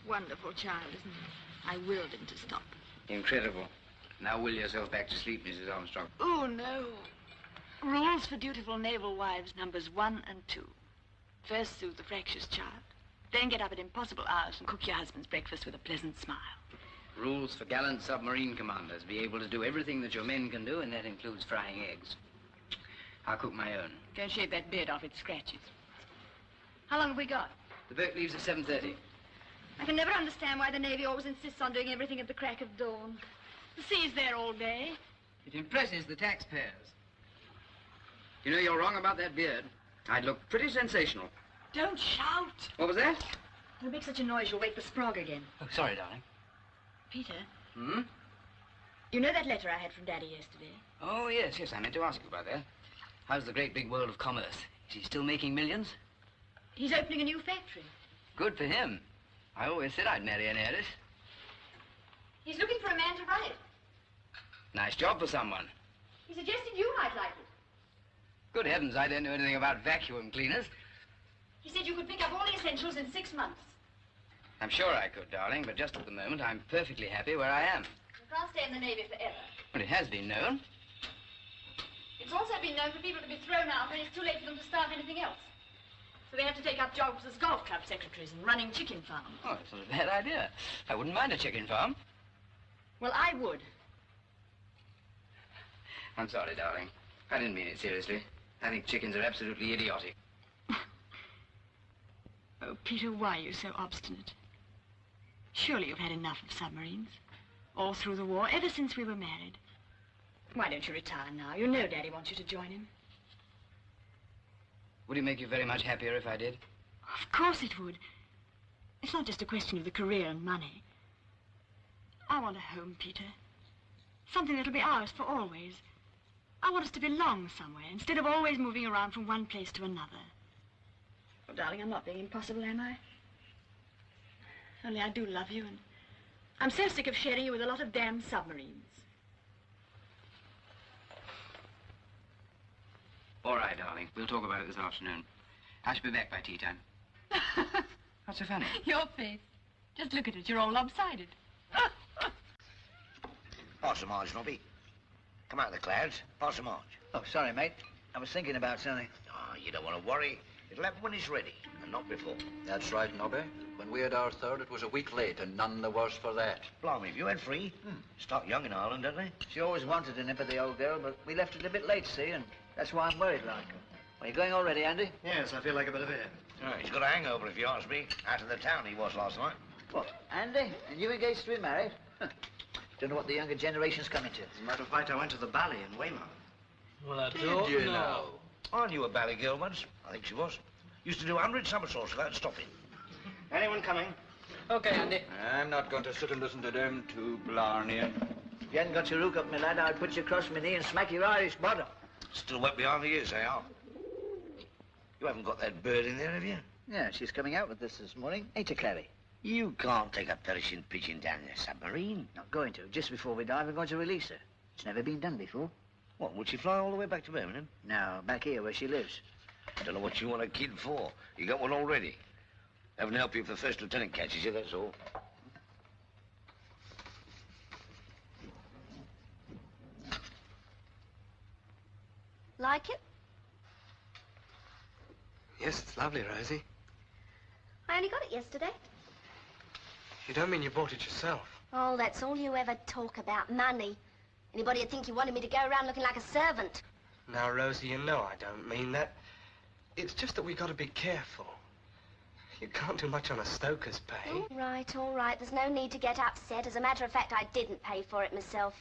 Wonderful child, isn't he? I willed him to stop. Incredible. Now will yourself back to sleep, Mrs. Armstrong. Oh, no. Rules for dutiful naval wives, numbers 1 and 2. First soothe the fractious child. Then get up at impossible hours and cook your husband's breakfast with a pleasant smile. Rules for gallant submarine commanders. Be able to do everything that your men can do, and that includes frying eggs. I'll cook my own. Go shave that beard off, it scratches. How long have we got? The boat leaves at 7:30. I can never understand why the Navy always insists on doing everything at the crack of dawn. The sea's there all day. It impresses the taxpayers. You know, you're wrong about that beard. I'd look pretty sensational. Don't shout. What was that? Don't make such a noise, you'll wake the Sprague again. Oh, sorry, darling. Peter? Hmm? You know that letter I had from Daddy yesterday? Oh, yes, I meant to ask you about that. How's the great big world of commerce? Is he still making millions? He's opening a new factory. Good for him. I always said I'd marry an heiress. He's looking for a man to run it. Nice job for someone. He suggested you might like it. Good heavens, I don't know anything about vacuum cleaners. He said you could pick up all the essentials in 6 months. I'm sure I could, darling, but just at the moment, I'm perfectly happy where I am. You can't stay in the Navy forever. Well, it has been known. It's also been known for people to be thrown out when it's too late for them to start anything else. So they have to take up jobs as golf club secretaries and running chicken farms. Oh, it's not a bad idea. I wouldn't mind a chicken farm. Well, I would. I'm sorry, darling. I didn't mean it seriously. I think chickens are absolutely idiotic. Oh, Peter, why are you so obstinate? Surely you've had enough of submarines. All through the war, ever since we were married. Why don't you retire now? You know Daddy wants you to join him. Would it make you very much happier if I did? Of course it would. It's not just a question of the career and money. I want a home, Peter. Something that'll be ours for always. I want us to belong somewhere, instead of always moving around from one place to another. Oh, darling, I'm not being impossible, am I? Only I do love you, and I'm so sick of sharing you with a lot of damn submarines. All right, darling. We'll talk about it this afternoon. I shall be back by tea time. What's so funny? Your face. Just look at it. You're all lopsided. Pass the marge, Nobby. Come out of the clouds. Pass the marge. Oh, sorry, mate. I was thinking about something. Oh, you don't want to worry. It'll happen when it's ready, and not before. That's right, Nobby. When we had our third, it was a week late, and none the worse for that. Blimey, if you had free, start young in Ireland, don't they? She always wanted a nip of the old girl, but we left it a bit late, see, and that's why I'm worried like. Are you going already, Andy? Yes, I feel like a bit of air. Oh, he's got a hangover, if you ask me. Out of the town he was last night. What, Andy? And you engaged to be married? Don't know what the younger generation's coming to. As a matter of fact, I went to the Bally in Weymouth. Well, I don't Did you know? I knew a Bally girl once. I think she was. Used to do 100 somersaults without stopping. Anyone coming? Okay, Andy. I'm not going to sit and listen to them two blarneying. If you hadn't got your hook up, my lad, I'd put you across my knee and smack your Irish bottom. Still wet behind the ears, they are. You haven't got that bird in there, have you? Yeah, she's coming out with us this morning. Ain't you, Clary? You can't take a perishing pigeon down in a submarine. Not going to. Just before we dive, we're going to release her. It's never been done before. What, would she fly all the way back to Birmingham? No, back here where she lives. I don't know what you want a kid for. You got one already. Heaven help you if the first lieutenant catches you, that's all. Like it? Yes, it's lovely, Rosie. I only got it yesterday. You don't mean you bought it yourself? Oh, that's all you ever talk about, money. Anybody would think you wanted me to go around looking like a servant. Now, Rosie, you know I don't mean that. It's just that we got to be careful. You can't do much on a stoker's pay. All right, all right. There's no need to get upset. As a matter of fact, I didn't pay for it myself.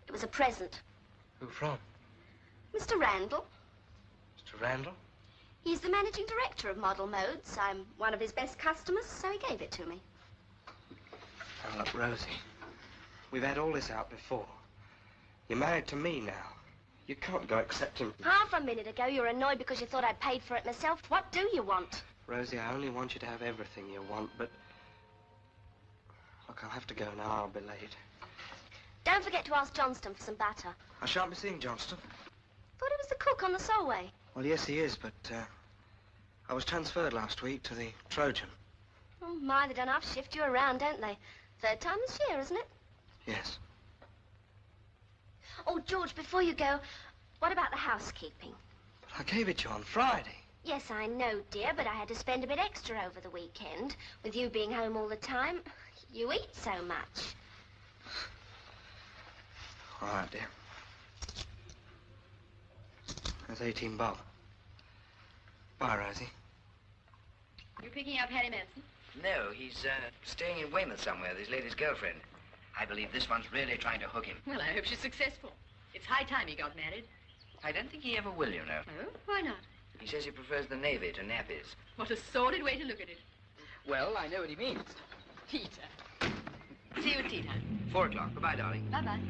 It was a present. Who from? Mr. Randall. Mr. Randall? He's the managing director of Model Modes. I'm one of his best customers, so he gave it to me. Now, look, Rosie, we've had all this out before. You're married to me now. You can't go accepting... Half a minute ago, you were annoyed because you thought I'd paid for it myself. What do you want? Rosie, I only want you to have everything you want, but... Look, I'll have to go now. I'll be late. Don't forget to ask Johnston for some butter. I shan't be seeing Johnston. Thought he was the cook on the Solway. Well, yes, he is, but, I was transferred last week to the Trojan. Oh, my, they don't half shift you around, don't they? Third time this year, isn't it? Yes. Oh, George, before you go, what about the housekeeping? But I gave it to you on Friday. Yes, I know, dear, but I had to spend a bit extra over the weekend. With you being home all the time, you eat so much. All right, dear. There's 18 bob. Bye, Rosie. You picking up Harry Manson? No, he's staying in Weymouth somewhere with his lady's girlfriend. I believe this one's really trying to hook him. Well, I hope she's successful. It's high time he got married. I don't think he ever will, you know. Oh, why not? He says he prefers the Navy to nappies. What a sordid way to look at it. Well, I know what he means. Peter. See you at tea time. 4 o'clock. Goodbye, darling. Bye-bye.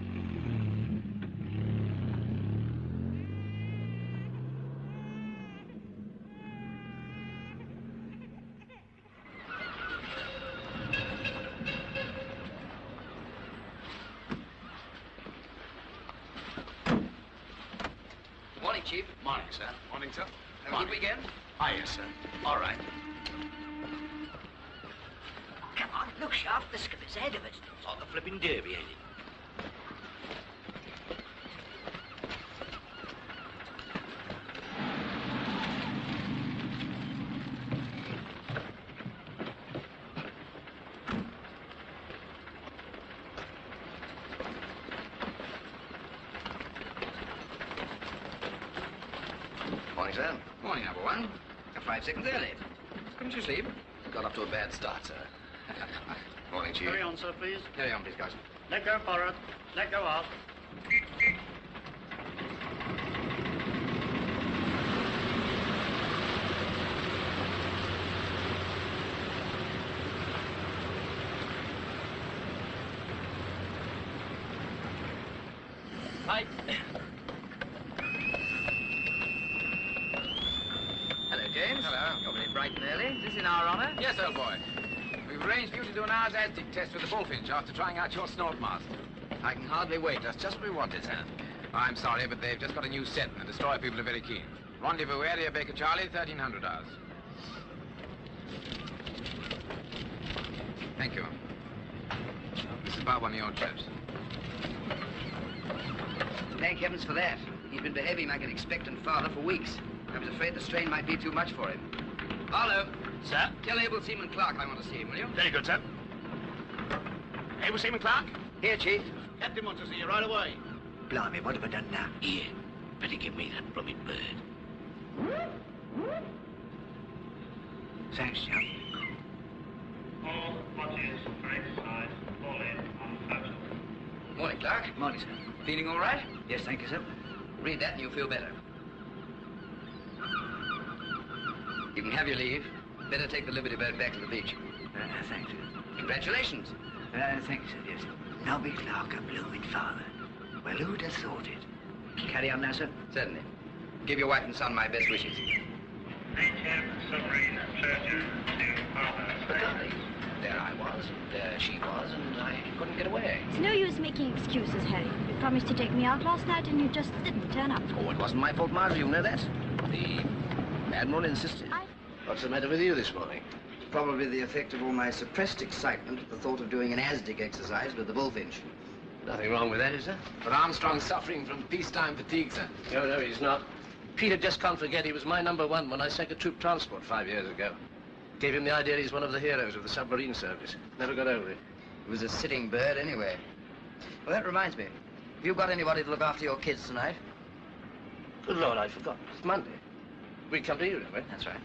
Morning, Chief. Morning, sir. Morning, sir. Have a good weekend? Ah, yes, sir. All right. Come on, look sharp. The skipper's ahead of us. It's like the flipping derby, ain't it? Morning, sir. Morning, number one. 5 seconds early. Couldn't you sleep? Got off to a bad start, sir. Morning, Chief. Carry on, sir, please. Carry on, please, guys. Let go forward. Let go aft. Hi. Hello, James. Hello. You're very bright and early. Is this in our honor? Yes, old boy. We've arranged for you to do an hour's ASDIC test with the Bullfinch after trying out your snort mask. I can hardly wait. That's just what we wanted, sir. I'm sorry, but they've just got a new set, and the destroyer people are very keen. Rendezvous area, Baker Charlie, 1300 hours. Thank you. This is about one of your trips. Thank heavens for that. He's been behaving like an expectant father for weeks. I was afraid the strain might be too much for him. Harlow. Sir? Tell Able Seaman Clark I want to see him, will you? Very good, sir. Able Seaman Clark? Here, Chief. Captain wants to see you right away. Blimey, what have I done now? Here. Better give me that blooming bird. Thanks, John. All watches for exercise, fall in on Saturday. Morning, Clark. Morning, sir. Feeling all right? Yes, thank you, sir. Read that and you'll feel better. You can have your leave. Better take the Liberty boat back to the beach. Thanks, sir. Congratulations. Thank you, sir, yes. Nobby Clark, a blooming father. Well, who'd have thought it? Carry on now, sir. Certainly. Give your wife and son my best wishes. HM Submarine Treasure to Harbour. But darling, there I was, and there she was, and I couldn't get away. It's no use making excuses, Harry. You promised to take me out last night and you just didn't turn up. Oh, it wasn't my fault, Marjorie, you know that. The Admiral insisted. What's the matter with you this morning? Probably the effect of all my suppressed excitement at the thought of doing an ASDIC exercise with the Bullfinch. Nothing wrong with that, is there? But Armstrong's suffering from peacetime fatigue, sir. No, he's not. Peter just can't forget he was my number one when I sank a troop transport 5 years ago. Gave him the idea he's one of the heroes of the submarine service. Never got over it. It was a sitting bird anyway. Well, that reminds me. Have you got anybody to look after your kids tonight? Good Lord, I forgot. It's Monday. We come to you, don't we? That's right.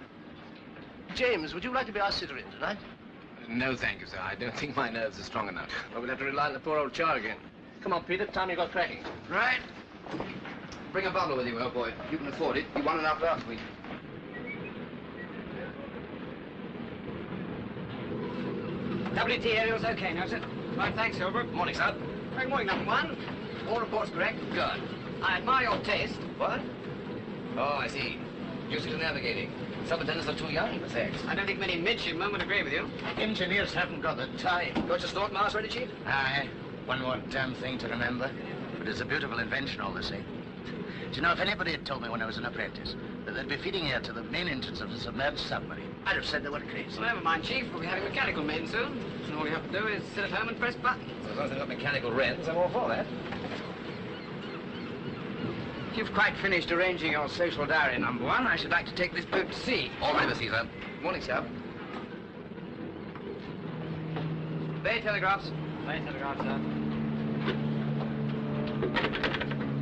James, would you like to be our sitter in tonight? No, thank you, sir. I don't think my nerves are strong enough. Well, we'll have to rely on the poor old char again. Come on, Peter, time you got cracking. Right. Bring a bottle with you, old boy. You can afford it. You won enough last week. WT aerial's okay now, sir. Right, thanks, Silver. Morning, sir. Good morning, number one. All reports correct? Good. I admire your taste. What? Oh, I see. Used to navigating. Sub-lieutenants are too young for sex. I don't think many midshipmen would agree with you. Engineers haven't got the time. Got your snort mask ready, Chief? Aye. One more damn thing to remember. But it's a beautiful invention, all the same. Do you know, if anybody had told me when I was an apprentice that they'd be feeding air to the main engines of a submerged submarine, I'd have said they were crazy. Well, never mind, Chief. We'll be having mechanical men soon. And all you have to do is sit at home and press buttons. Well, as long as they've got mechanical wrens, I'm all for that. If you've quite finished arranging your social diary, number one, I should like to take this boat to sea. All right, Mr. Caesar. Morning, sir. Bay telegraphs. Bay telegraph, sir.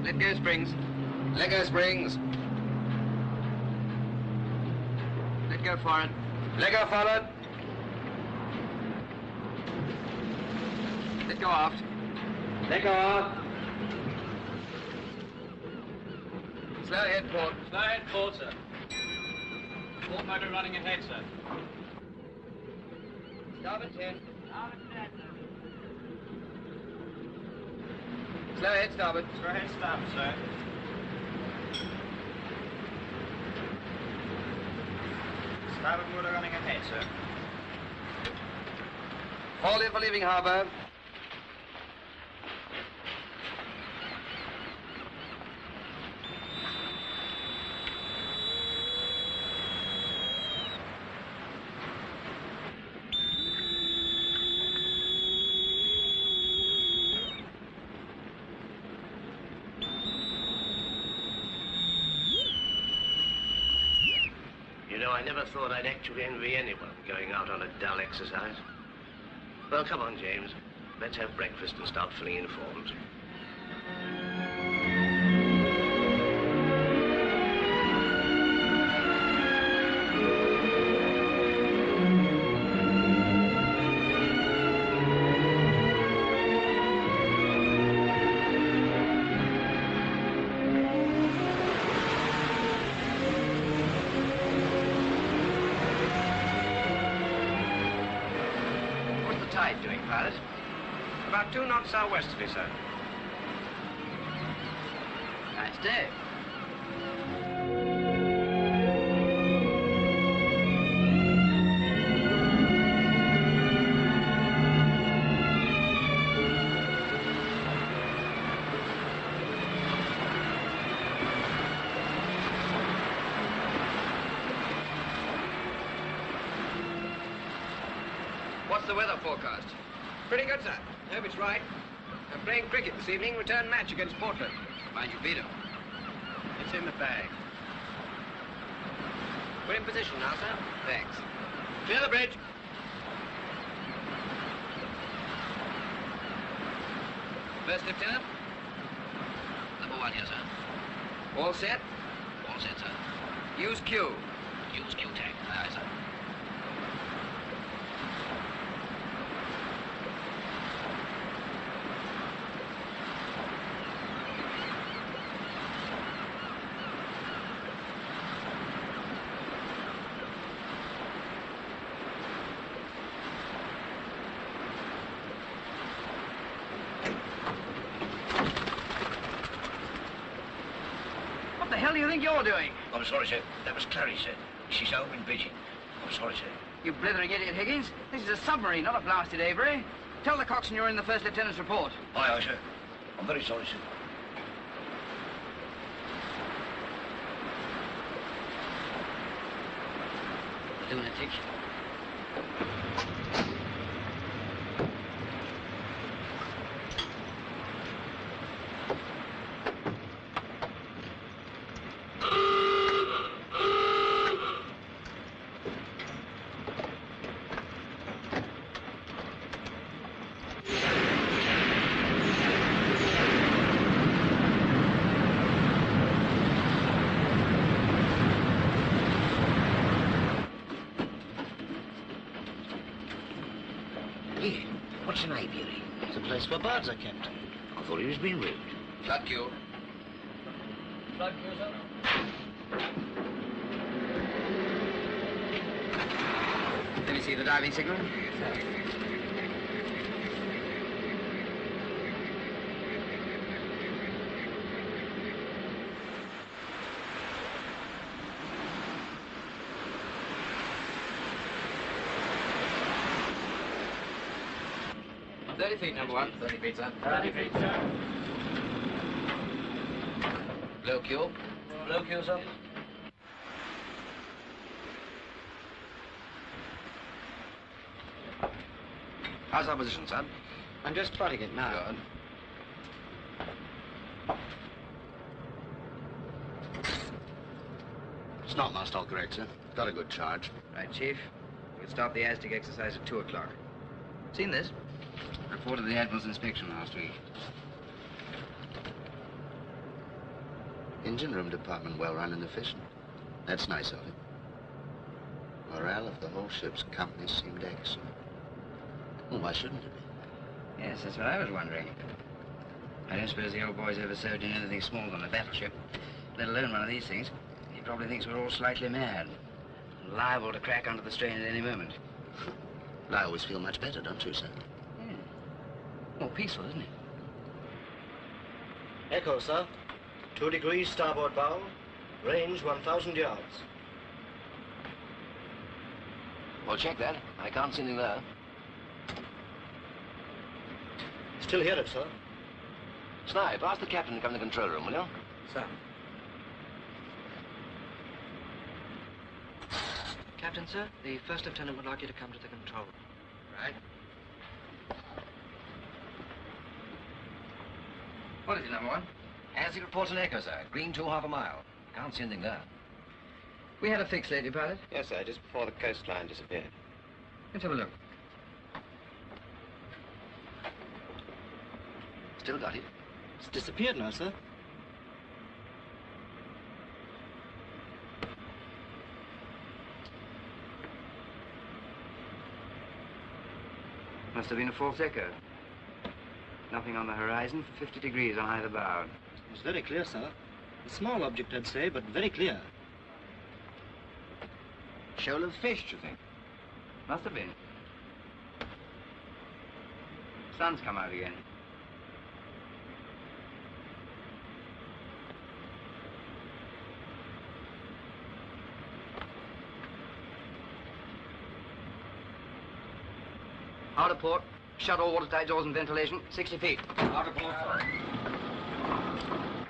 Let go springs. Let go springs. Let go forward. Let go forward. Let go aft. Let go aft. Slow ahead, port. Slow ahead, port, sir. Port motor running ahead, sir. Starboard 10. Slow ahead, starboard. Slow ahead, starboard, sir. Starboard motor running ahead, sir. All in for leaving harbour. I never thought I'd actually envy anyone going out on a dull exercise. Well, come on, James. Let's have breakfast and start filling in forms. About 2 knots southwesterly, sir. Nice day. What's the weather forecast? Pretty good, sir. Hope it's right. I'm playing cricket this evening, return match against Portland. Mind you beat 'em. It's in the bag. We're in position now, sir. Thanks. Clear the bridge. First lieutenant? Number 1 here, sir. All set? All set, sir. Use Q. Use Q-tag. Aye, sir. What the hell do you think you're doing? I'm sorry, sir. That was Clary, sir. She's home in Beijing. I'm sorry, sir. You blithering idiot, Higgins. This is a submarine, not a blasted Avery. Tell the coxswain you're in the first lieutenant's report. Aye, aye, sir. I'm very sorry, sir. Lunatic. That's where birds are kept. I thought he was being rude. Flood queue. Flood queue, sir. Let me see the diving signal. Feet, number one. 30 feet, sir. 30 feet, sir. Blow cue. Blow queue, sir. How's our position, son? I'm just plotting it now. Good. It's not lost all correct, sir. Got a good charge. Right, Chief. We'll start the Aztec exercise at 2 o'clock. Seen this? Reported the Admiral's inspection last week. Engine room department well run and efficient. That's nice of him. Morale of the whole ship's company seemed excellent. Well, why shouldn't it be? Yes, that's what I was wondering. I don't suppose the old boy's ever served in anything smaller than a battleship, let alone one of these things. He probably thinks we're all slightly mad, liable to crack under the strain at any moment. I always feel much better, don't you, sir? More peaceful, isn't it? Echo, sir. 2 degrees starboard bow. Range 1,000 yards. Well, check that. I can't see anything there. Still hear it, sir. Snipe, ask the captain to come to the control room, will you? Sir. Captain, sir, the first lieutenant would like you to come to the control room. Right. What is it, number one? As he reports an echo, sir. Green 2, half a mile. Can't see anything there. We had a fix lately, pilot. Yes, sir, just before the coastline disappeared. Let's have a look. Still got it. It's disappeared now, sir. Must have been a false echo. Nothing on the horizon for 50 degrees on either bow. It's very clear, sir. A small object, I'd say, but very clear. Shoal of fish, do you think? Must have been. Sun's come out again. Outer port. Shut all watertight doors and ventilation. 60 feet. Outer port.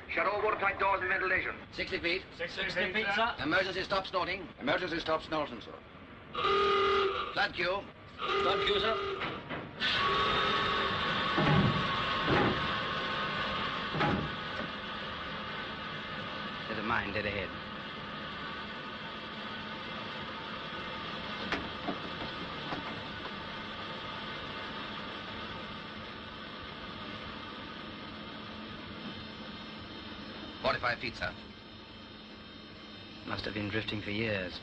Shut all watertight doors and ventilation. 60 feet. 60 feet, sir. Emergency stop snorting. Emergency stop snorting, sir. Flood queue. Flood queue, sir. There's a mine dead ahead. Feet, sir. Must have been drifting for years.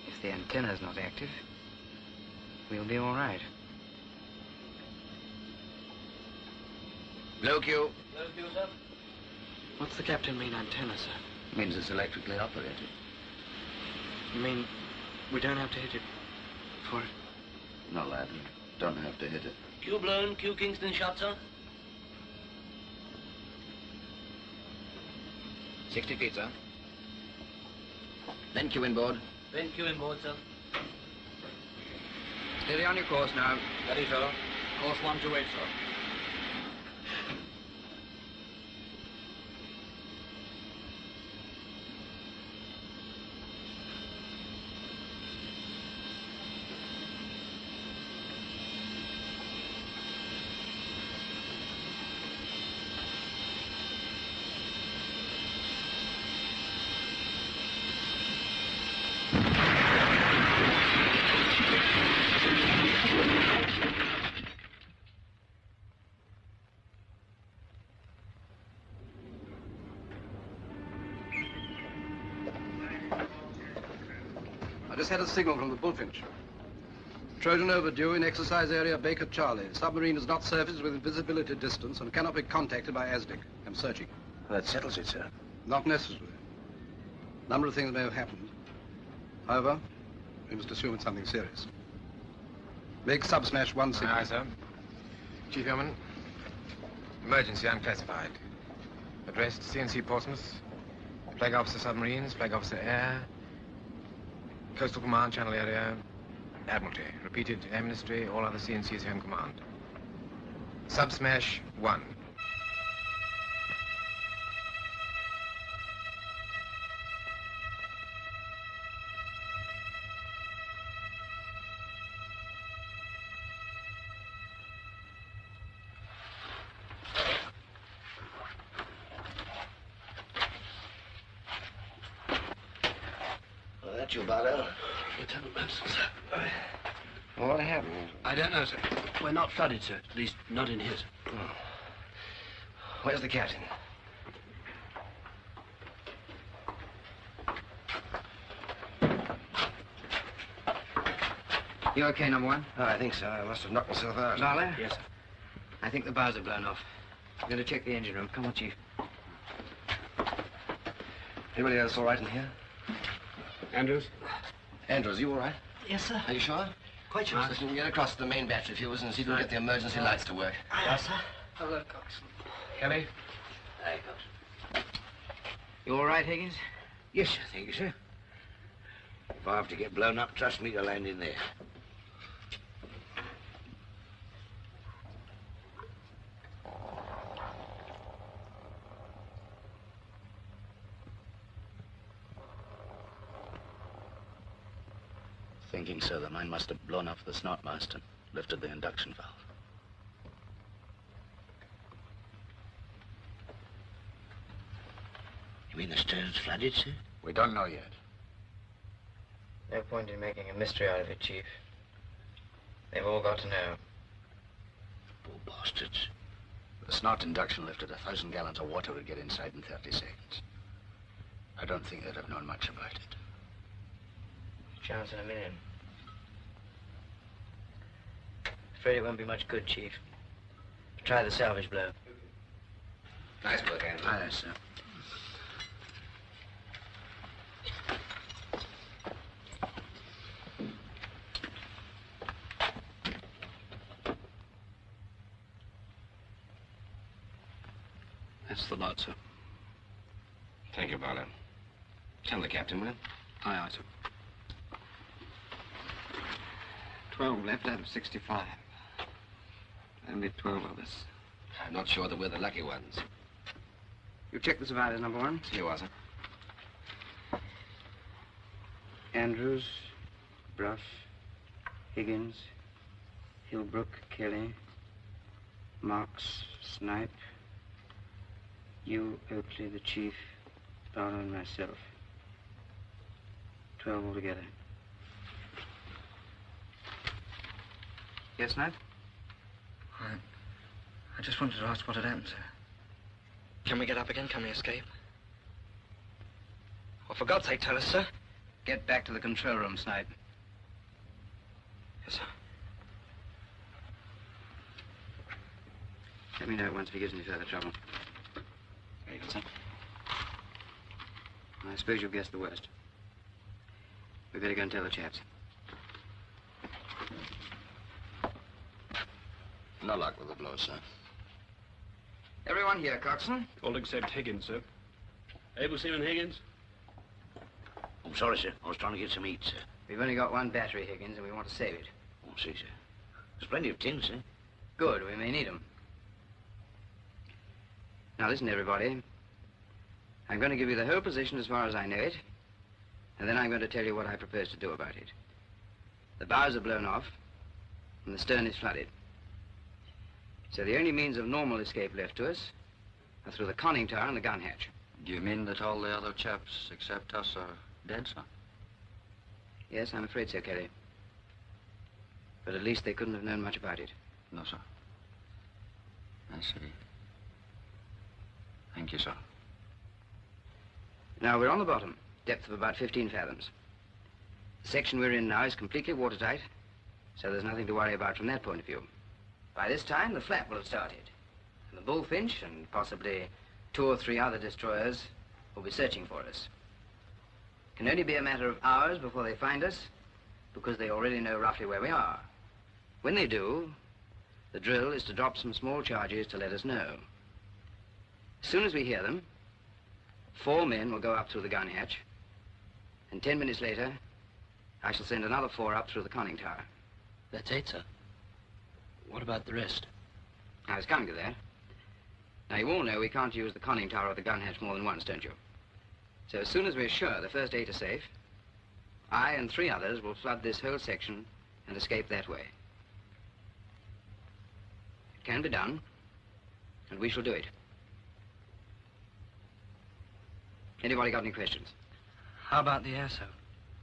If the antenna's not active, we'll be all right. Blow queue. Blow queue, sir. What's the captain mean, antenna, sir? Means it's electrically operated. You mean we don't have to hit it for it? No, lad. Don't have to hit it. Queue blown, queue Kingston shot, sir. 60 feet, sir. Then queue inboard. Then queue inboard, sir. Steady on your course now. Ready, sir. Course 128, sir. I just had a signal from the Bullfinch. Trojan overdue in exercise area Baker Charlie. Submarine is not surfaced within visibility distance and cannot be contacted by ASDIC. I'm searching. That settles it, sir. Not necessary. A number of things may have happened. However, we must assume it's something serious. Make sub-smash 1 signal. Aye, sir. Chief Yeoman. Emergency unclassified. Addressed CNC Portsmouth. Flag Officer Submarines, Flag Officer Air. Coastal Command, Channel Area. Admiralty. Repeated Air Ministry, all other CNCs Home Command. Sub-smash 1. Well, that's you, Barlow. Lieutenant Manson, sir. Well, what happened? I don't know, sir. We're not flooded, sir. At least, not in his. Oh. Where's the captain? You okay, number one? Oh, I think so. I must have knocked myself out. Barlow? Yes, sir. I think the bows have blown off. I'm going to check the engine room. Come on, Chief. Anybody else all right in here? Andrews? Andrews, you all right? Yes, sir. Are you sure? Quite sure, sir. Listen, get across to the main battery fuses and see if we can get the emergency lights to work. Yes, sir. Hello, Coxswain. Kelly? Aye, Coxswain. You all right, Higgins? Yes, sir. Thank you, sir. If I have to get blown up, trust me to land in there. Thinking so, the mine must have blown off the snot mast and lifted the induction valve. You mean the stern's flooded, sir? We don't know yet. No point in making a mystery out of it, Chief. They've all got to know. Poor bastards. The snot induction lifted 1,000 gallons of water would get inside in 30 seconds. I don't think they'd have known much about it. Chance in a million. Afraid it won't be much good, Chief. Try the salvage blow. Nice work, Andrew. Aye, sir. That's the lot, sir. Thank you, Barlow. Tell the captain, will you? Aye, aye, sir. 12 left out of 65. Only 12 of us. I'm not sure that we're the lucky ones. You checked the survivors, number one? Here you are, sir. Andrews, Brush, Higgins, Hillbrook, Kelly, Marks, Snipe, you, Oakley, the chief, Barlow, and myself. 12 altogether. Yes, Snipe? I just wanted to ask what had happened, sir. Can we get up again? Can we escape? Well, for God's sake, tell us, sir. Get back to the control room, Snipe. Yes, sir. Let me know once if he gives any further trouble. Very good, sir. I suppose you've guessed the worst. We better go and tell the chaps. No luck with the blow, sir. Everyone here, Coxswain? All except Higgins, sir. Able Seaman Higgins? I'm sorry, sir. I was trying to get some eat, sir. We've only got one battery, Higgins, and we want to save it. Oh, see, sir. There's plenty of tin, sir. Good, we may need them. Now listen, everybody. I'm going to give you the whole position as far as I know it, and then I'm going to tell you what I propose to do about it. The bows are blown off, and the stern is flooded. So the only means of normal escape left to us are through the conning tower and the gun hatch. Do you mean that all the other chaps except us are dead, sir? Yes, I'm afraid so, Kelly. But at least they couldn't have known much about it. No, sir. I see. Thank you, sir. Now, we're on the bottom, depth of about 15 fathoms. The section we're in now is completely watertight, So there's nothing to worry about from that point of view. By this time, the flap will have started. And the Bullfinch and possibly 2 or 3 other destroyers will be searching for us. It can only be a matter of hours before they find us, because they already know roughly where we are. When they do, the drill is to drop some small charges to let us know. As soon as we hear them, 4 men will go up through the gun hatch, and 10 minutes later, I shall send another 4 up through the conning tower. That's 8, sir. What about the rest? I was coming to that. Now, you all know we can't use the conning tower or the gun hatch more than once, don't you? So as soon as we're sure the first 8 are safe, I and 3 others will flood this whole section and escape that way. It can be done, and we shall do it. Anybody got any questions? How about the air, sir?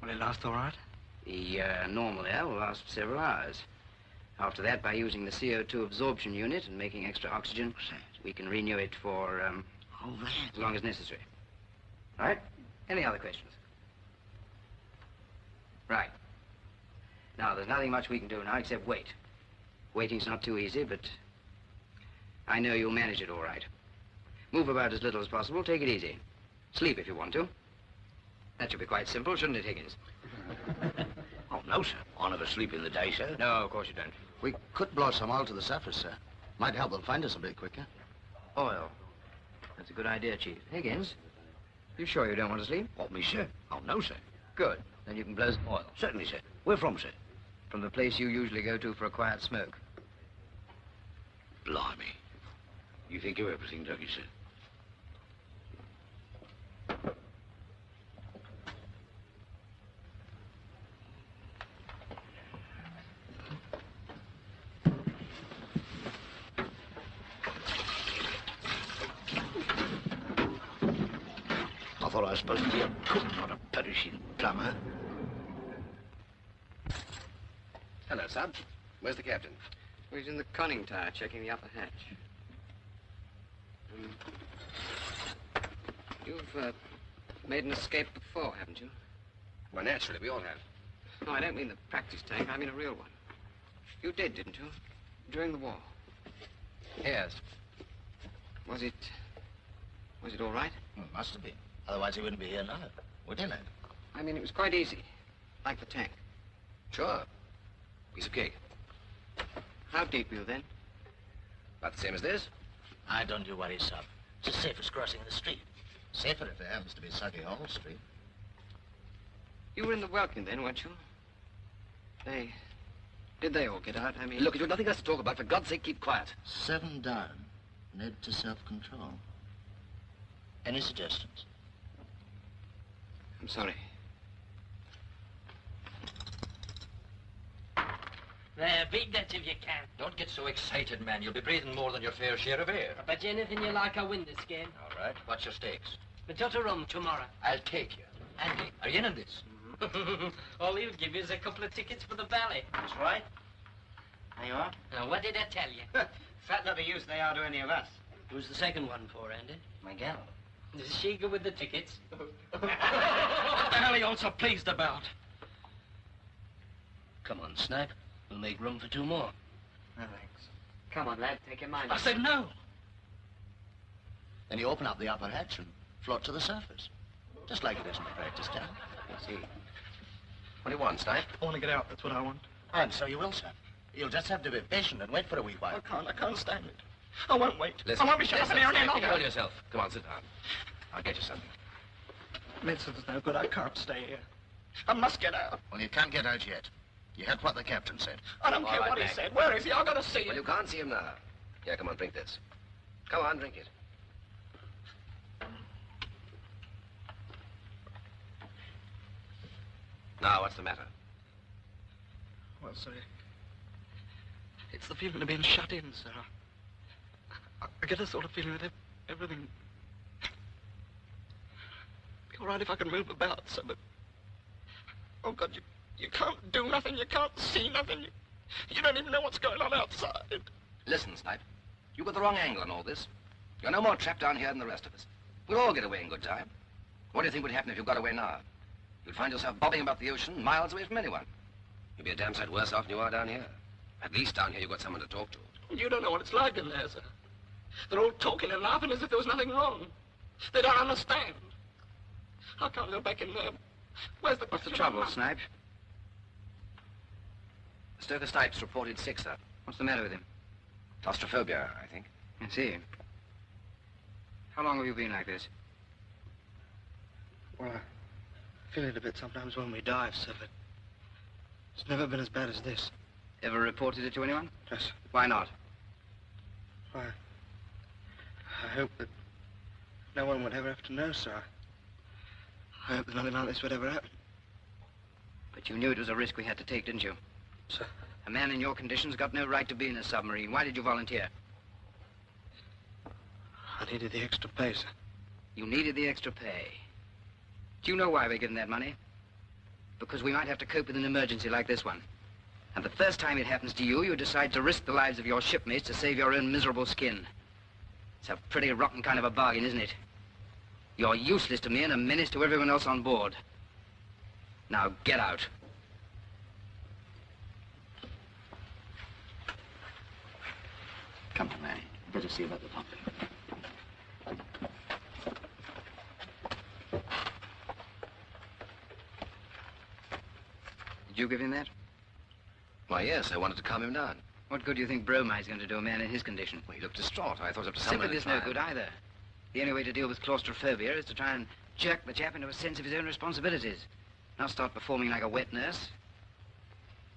Will it last all right? The normal air will last for several hours. After that, by using the CO2 absorption unit and making extra oxygen, we can renew it for as long as necessary. All right? Any other questions? Right. Now, there's nothing much we can do now except wait. Waiting's not too easy, but I know you'll manage it all right. Move about as little as possible. Take it easy. Sleep if you want to. That should be quite simple, shouldn't it, Higgins? Oh, no, sir. I never sleep in the day, sir. No, of course you don't. We could blow some oil to the surface, sir. Might help them find us a bit quicker. Oil. That's a good idea, Chief. Higgins, you sure you don't want to sleep? What, me, sir? Oh, no, sir. Good. Then you can blow some oil. Certainly, sir. Where from, sir? From the place you usually go to for a quiet smoke. Blimey. You think of everything, don't you, sir? I thought I was supposed to be a cook, not a perishing plumber. Hello, Sub. Where's the captain? He's in the conning tower, checking the upper hatch. You've made an escape before, haven't you? Well, naturally, we all have. No, I don't mean the practice tank. I mean a real one. You did, didn't you? During the war. Yes. Was it all right? Well, it must have been. Otherwise he wouldn't be here now. Wouldn't it? I mean, it was quite easy. Like the tank. Sure. Piece of cake. How deep were you then? About the same as this? I don't you worry, Sub. It's as safe as crossing the street. Safer if there happens to be Sucky Hall Street. You were in the Welkin then, weren't you? Did they all get out? I mean... Look, you've nothing else to talk about. For God's sake, keep quiet. 7 down. Ned to self-control. Any suggestions? I'm sorry. There, beat that if you can. Don't get so excited, man. You'll be breathing more than your fair share of air. I'll bet you anything you like, I'll win this game. All right. What's your stakes? The Total Rum tomorrow. I'll take you. Andy, are you in on this? All he'll give you is a couple of tickets for the ballet. That's right. There you are. Now, what did I tell you? Fat lot of use they are to any of us. Who's the second one for, Andy? My gal. Does she go with the tickets? What the hell are you all so pleased about? Come on, Snipe. We'll make room for 2 more. No, thanks. Come on, lad. Take your mind. I said no. Then you open up the upper hatch and float to the surface. Just like it is in the practice town. I see. What do you want, Snipe? I want to get out. That's what I want. And so you will, sir. You'll just have to be patient and wait for a wee while. I can't stand it. I won't wait. Listen. I won't be shut up in here any longer. Control yourself. Come on, sit down. I'll get you something. Medicine's no good. I can't stay here. I must get out. Well, you can't get out yet. You heard what the captain said. I don't care what he said. Where is he? I've got to see him. Well, you can't see him now. Here, come on, drink this. Come on, drink it. Now, what's the matter? Well, sir, it's the feeling of being shut in, sir. I get a sort of feeling that everything... Be all right if I can move about, sir, but... Oh, God, you can't do nothing, you can't see nothing. You don't even know what's going on outside. Listen, Snipe. You got the wrong angle on all this. You're no more trapped down here than the rest of us. We'll all get away in good time. What do you think would happen if you got away now? You'd find yourself bobbing about the ocean miles away from anyone. You'll be a damn sight worse off than you are down here. At least down here you've got someone to talk to. You don't know what it's like in there, sir. They're all talking and laughing as if there was nothing wrong. They don't understand. I can't go back in there. Where's the... What's the trouble, Snipes? Stoker Snipes reported sick, sir. What's the matter with him? Claustrophobia, I think. I see. How long have you been like this? Well, I feel it a bit sometimes when we dive, sir, but it's never been as bad as this. Ever reported it to anyone? Yes. Why not? Why, I hope that no one would ever have to know, sir. I hope that nothing like this would ever happen. But you knew it was a risk we had to take, didn't you? Sir. A man in your conditions got no right to be in a submarine. Why did you volunteer? I needed the extra pay, sir. You needed the extra pay. Do you know why we're given that money? Because we might have to cope with an emergency like this one. And the first time it happens to you, you decide to risk the lives of your shipmates to save your own miserable skin. It's a pretty rotten kind of a bargain, isn't it? You're useless to me and a menace to everyone else on board. Now, get out. Come on, Manny. Better see about the pumping. Did you give him that? Why, yes, I wanted to calm him down. What good do you think bromide's going to do a man in his condition? Well, he looked distraught. I thought up to someone Sympathy's no good either. The only way to deal with claustrophobia is to try and jerk the chap into a sense of his own responsibilities. Not start performing like a wet nurse.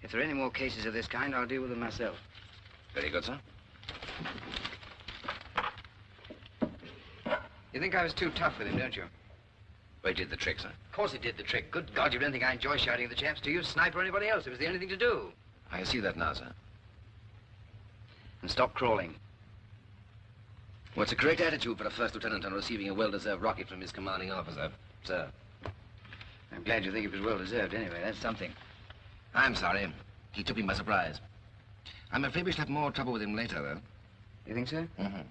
If there are any more cases of this kind, I'll deal with them myself. Very good, sir. You think I was too tough with him, don't you? Well, he did the trick, sir. Of course he did the trick. Good God, you don't think I enjoy shouting at the chaps, do you? Sniper or anybody else. It was the only thing to do. I see that now, sir. And stop crawling. Well, it's a correct attitude for a first lieutenant on receiving a well-deserved rocket from his commanding officer, sir. I'm glad you think it was well-deserved anyway. That's something. I'm sorry. He took me by surprise. I'm afraid we shall have more trouble with him later, though. You think so? Mm-hmm.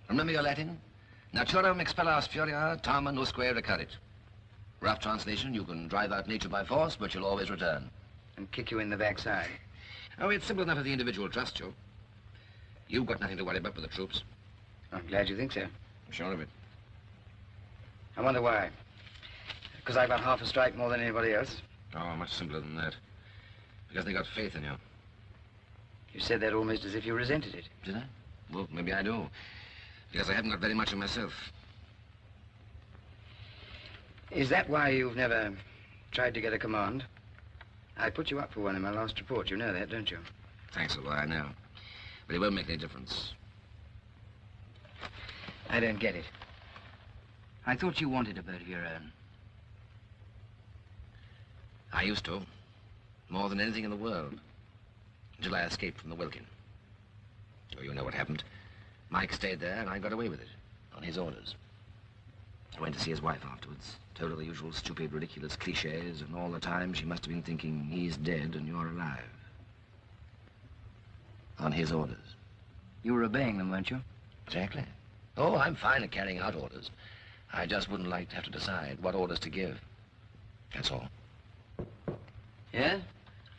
Remember your Latin? Naturam expellas furia, tama nusque recurrit. Rough translation, you can drive out nature by force, but you'll always return. And kick you in the backside. Oh, it's simple enough if the individual trusts you. You've got nothing to worry about with the troops. I'm glad you think so. I'm sure of it. I wonder why. Because I've got half a strike more than anybody else? Oh, much simpler than that. Because they got faith in you. You said that almost as if you resented it. Did I? Well, maybe I do. Because I haven't got very much of myself. Is that why you've never tried to get a command? I put you up for one in my last report. You know that, don't you? Thanks a lot, I know. But it won't make any difference. I don't get it. I thought you wanted a boat of your own. I used to. More than anything in the world. Until I escaped from the Wilkin. Oh, you know what happened. Mike stayed there, and I got away with it. On his orders. I went to see his wife afterwards. Told her the usual stupid, ridiculous cliches, and all the time she must have been thinking, he's dead and you're alive. On his orders. You were obeying them, weren't you? Exactly. Oh, I'm fine at carrying out orders. I just wouldn't like to have to decide what orders to give. That's all. Yeah?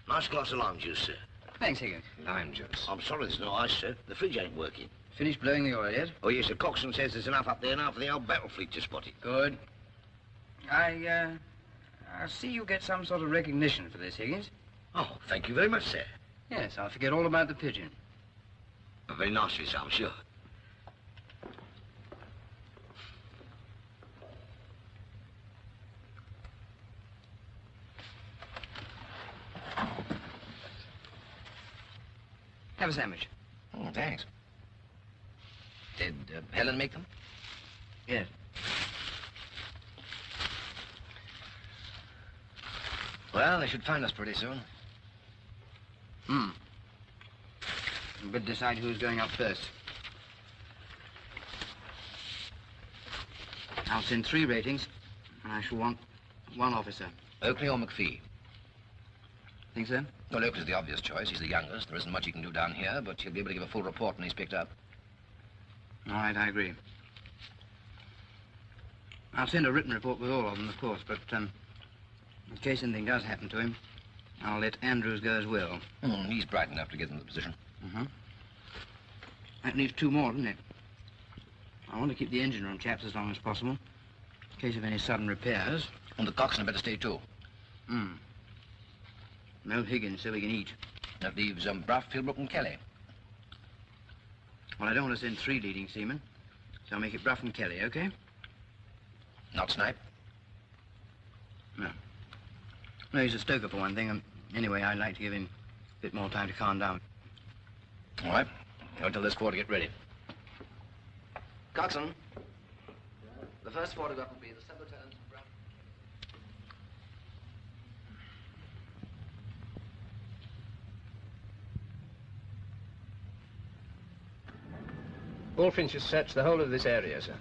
Nice glass of lime juice, sir. Thanks, Higgins. Lime juice. I'm sorry there's no ice, sir. The fridge ain't working. Finished blowing the oil yet? Oh, yes, the coxswain says there's enough up there now for the whole battle fleet to spot it. Good. I see you get some sort of recognition for this, Higgins. Oh, thank you very much, sir. Yes, I'll forget all about the pigeon. Very nice of you, sir, I'm sure. Have a sandwich. Oh, thanks. Did Helen make them? Yes. Well, they should find us pretty soon. We better decide who's going up first. I'll send 3 ratings, and I shall want 1 officer. Oakley or McPhee? Think so? Well, Oakley's the obvious choice. He's the youngest. There isn't much he can do down here, but he'll be able to give a full report when he's picked up. All right, I agree. I'll send a written report with all of them, of course, but in case anything does happen to him, I'll let Andrews go as well. He's bright enough to get in the position. Mm-hmm. That leaves 2 more, doesn't it? I want to keep the engine room chaps as long as possible, in case of any sudden repairs. And the coxswain better stay too. No Higgins, so we can eat. That leaves Bruff, Philbrook, and Kelly. Well, I don't want to send 3 leading seamen, so I'll make it Bruff and Kelly, okay? Not Snipe? No. No, he's a stoker for one thing, and anyway, I'd like to give him a bit more time to calm down. All right. I'll tell this 4 to get ready. Coxswain, the first photograph will be the Sub-Lieutenant Bruff. Bullfinch has searched the whole of this area, sir.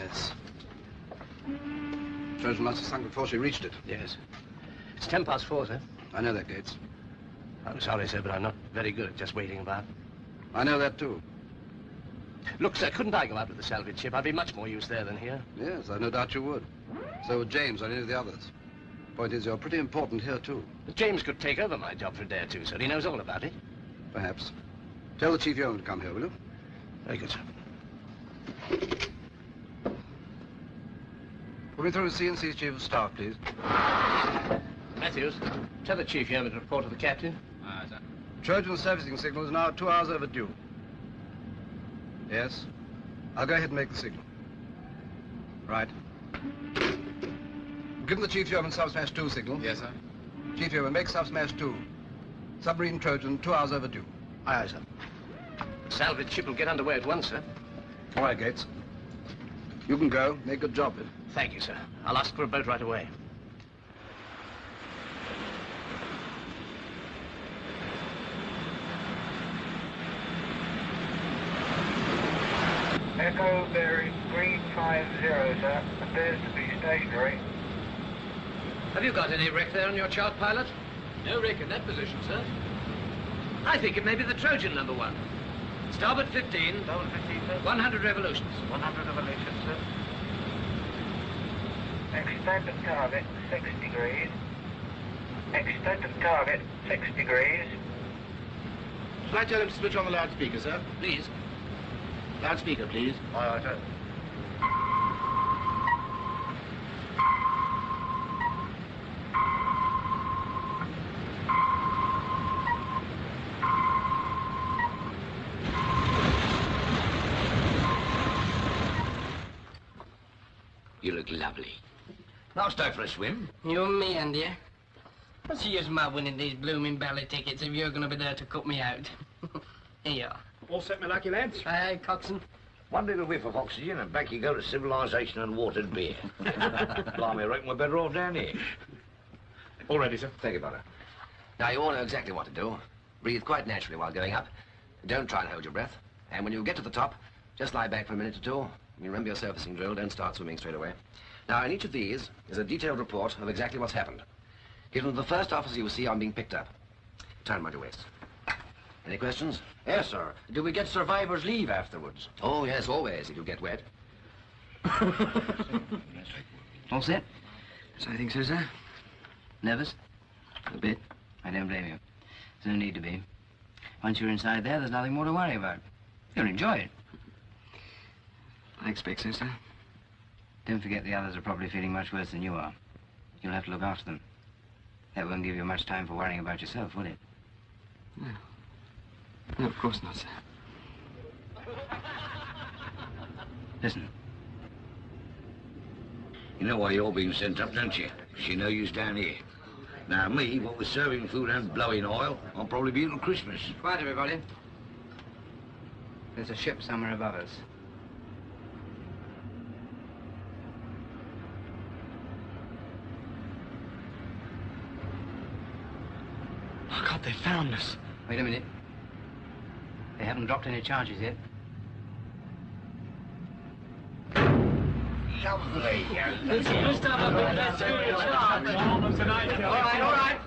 Yes. Trojan must have sunk before she reached it. Yes. It's 4:10, sir. I know that, Gates. I'm sorry, sir, but I'm not very good at just waiting about. I know that, too. Look, sir, couldn't I go out with the salvage ship? I'd be much more use there than here. Yes, I've no doubt you would. So would James or any of the others. Point is, you're pretty important here, too. But James could take over my job for a day or two, sir. He knows all about it. Perhaps. Tell the Chief Yeoman to come here, will you? Very good, sir. Put me through to CNC's Chief of Staff, please. Matthews, tell the Chief Yeoman to report to the captain. Aye, sir. Trojan servicing signal is now 2 hours overdue. Yes? I'll go ahead and make the signal. Right. Give the Chief Yeoman Sub-Smash 2 signal. Yes, sir. Chief Yeoman, make Sub-Smash 2. Submarine Trojan, 2 hours overdue. Aye, sir. Salvage ship will get underway at once, sir. All right, Gates. You can go. Make a good job of it. Thank you, sir. I'll ask for a boat right away. Echo bearing 350, sir. Appears to be stationary. Have you got any wreck there on your chart, pilot? No wreck in that position, sir. I think it may be the Trojan, number 1. Starboard 15. Starboard 15, sir. 100 revolutions. 100 revolutions, sir. Extent of target, 6 degrees. Extent of target, 6 degrees. Shall I tell him to switch on the loudspeaker, sir? Please. Loudspeaker, please. Aye, aye, sir. You look lovely. Now start for a swim. You and me, Andy. What's the use of my winning these blooming bally tickets if you're going to be there to cut me out? Here you are. All set, my lucky lads? Aye, coxswain. One little whiff of oxygen and back you go to civilization and watered beer. Blimey, I reckon we're better off down here. All ready, sir. Thank you, Bonner. Now, you all know exactly what to do. Breathe quite naturally while going up. Don't try and hold your breath. And when you get to the top, just lie back for a minute or two. You remember your surfacing drill. Don't start swimming straight away. Now, in each of these is a detailed report of exactly what's happened. Given to the first officer you will see on being picked up. Time around your waist. Any questions? Yes, sir. Do we get survivor's leave afterwards? Oh, yes, always, if you get wet. All set? So I think so, sir. Nervous? A bit. I don't blame you. There's no need to be. Once you're inside there, there's nothing more to worry about. You'll enjoy it. I expect so, sir. Don't forget the others are probably feeling much worse than you are. You'll have to look after them. That won't give you much time for worrying about yourself, will it? No. No, of course not, sir. Listen. You know why you're being sent up, don't you? She knows you's down here. Now, me, what with serving food and blowing oil, I'll probably be until Christmas. Quiet, everybody. There's a ship somewhere above us. Oh, God, they found us. Wait a minute. They haven't dropped any charges yet. Lovely.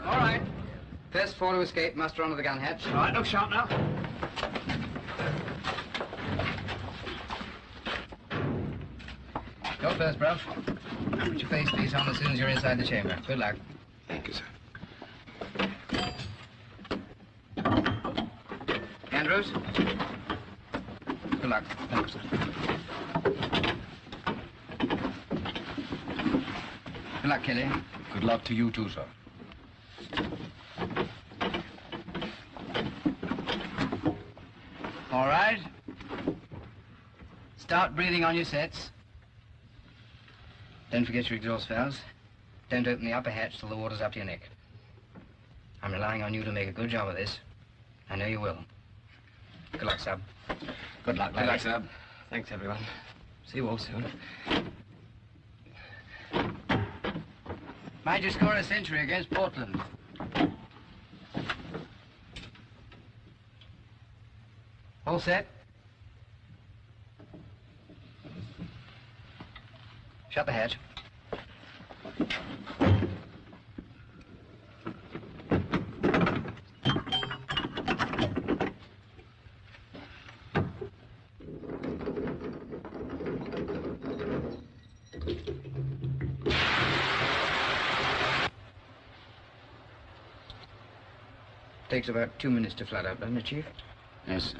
All right. First 4 to escape, muster onto the gun hatch. All right, look sharp now. Go first, bruv. Put your face piece on as soon as you're inside the chamber. Good luck. Thank you, sir. Bruce. Good luck. Thanks, sir. Good luck, Kelly. Good luck to you too, sir. All right. Start breathing on your sets. Don't forget your exhaust valves. Don't open the upper hatch till the water's up to your neck. I'm relying on you to make a good job of this. I know you will. Good luck, Sub. Good luck, Good luck, Sub. Thanks, everyone. See you all soon. Mind you score a century against Portland. All set? Shut the hatch. Takes about 2 minutes to flood up, doesn't it, Chief? Yes, sir.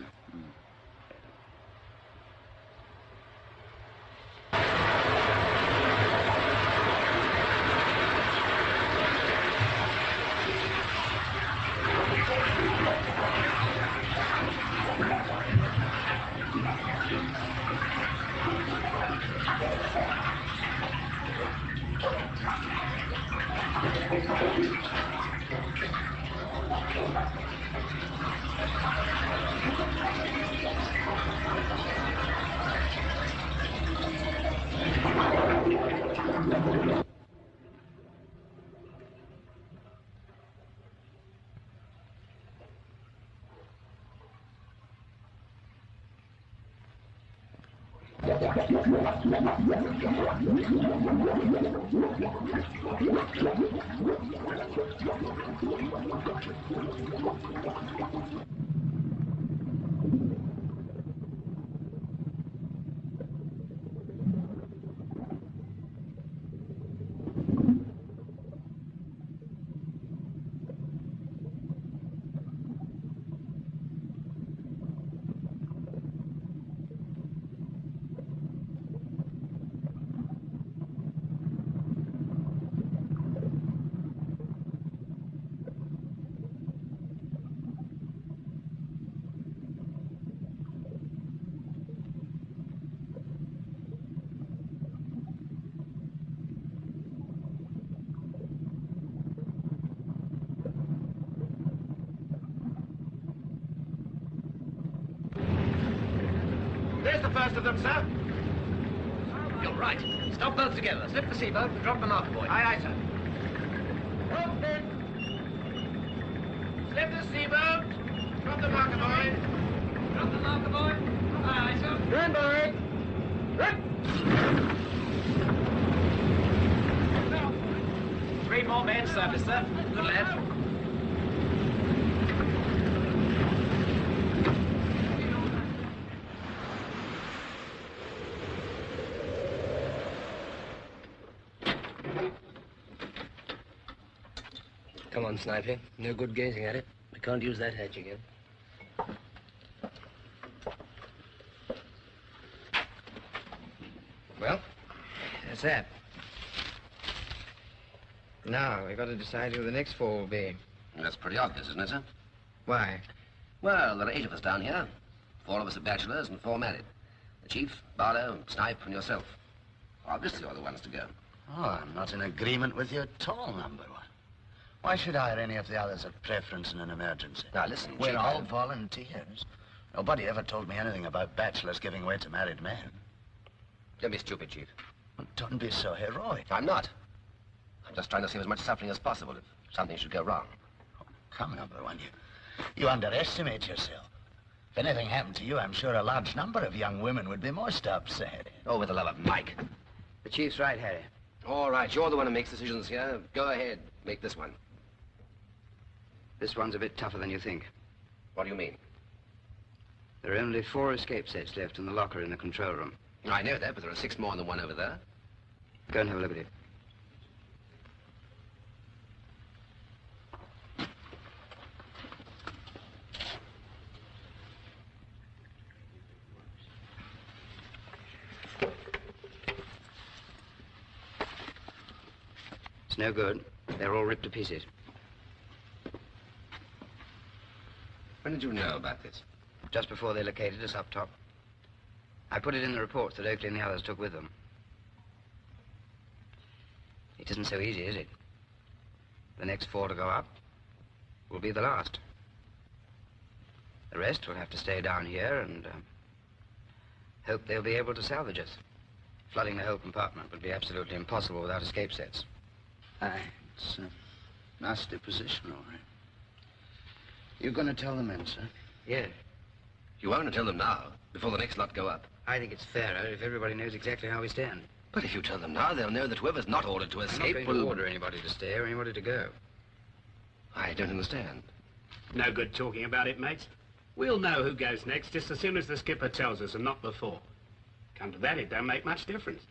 There's the first of them, sir. You're right. Stop both together. Slip the seaboat and drop the marker buoy. Aye, aye, sir. Rope in. Slip the seaboat. Drop the marker buoy. Drop the marker buoy. Aye, aye, sir. Stand by. Right. 3 more men surface, sir. Good lad. Come on, Snipey. No good gazing at it. We can't use that hatch again. Well, that's that. Now, we've got to decide who the next 4 will be. That's pretty obvious, isn't it, sir? Why? Well, there are 8 of us down here. 4 of us are bachelors and 4 married. The Chief, Barlow, Snipe, and yourself. Obviously, you're the ones to go. Oh, I'm not in agreement with you at all, number 1. Why should I or any of the others have preference in an emergency? Now, listen, We're Chief, all volunteers. Nobody ever told me anything about bachelors giving way to married men. Don't be stupid, Chief. Well, don't be so heroic. I'm not. I'm just trying to save as much suffering as possible if something should go wrong. Oh, come, number 1, you underestimate yourself. If anything happened to you, I'm sure a large number of young women would be most upset. Oh, with the love of Mike. The Chief's right, Harry. All right, you're the one who makes decisions here. Go ahead, make this one. This one's a bit tougher than you think. What do you mean? There are only 4 escape sets left in the locker in the control room. I know that, but there are 6 more than one over there. Go and have a look at it. It's no good. They're all ripped to pieces. When did you know about this? Just before they located us up top. I put it in the reports that Oakley and the others took with them. It isn't so easy, is it? The next 4 to go up will be the last. The rest will have to stay down here and hope they'll be able to salvage us. Flooding the whole compartment would be absolutely impossible without escape sets. Aye, it's a nasty position, all right. You're going to tell the men, sir? Yeah. You won't tell them now, before the next lot go up. I think it's fairer if everybody knows exactly how we stand. But if you tell them now, they'll know that whoever's not ordered to escape I'm not going to order anybody to stay or anybody to go. I don't understand. No good talking about it, mates. We'll know who goes next just as soon as the skipper tells us and not before. Come to that, it don't make much difference.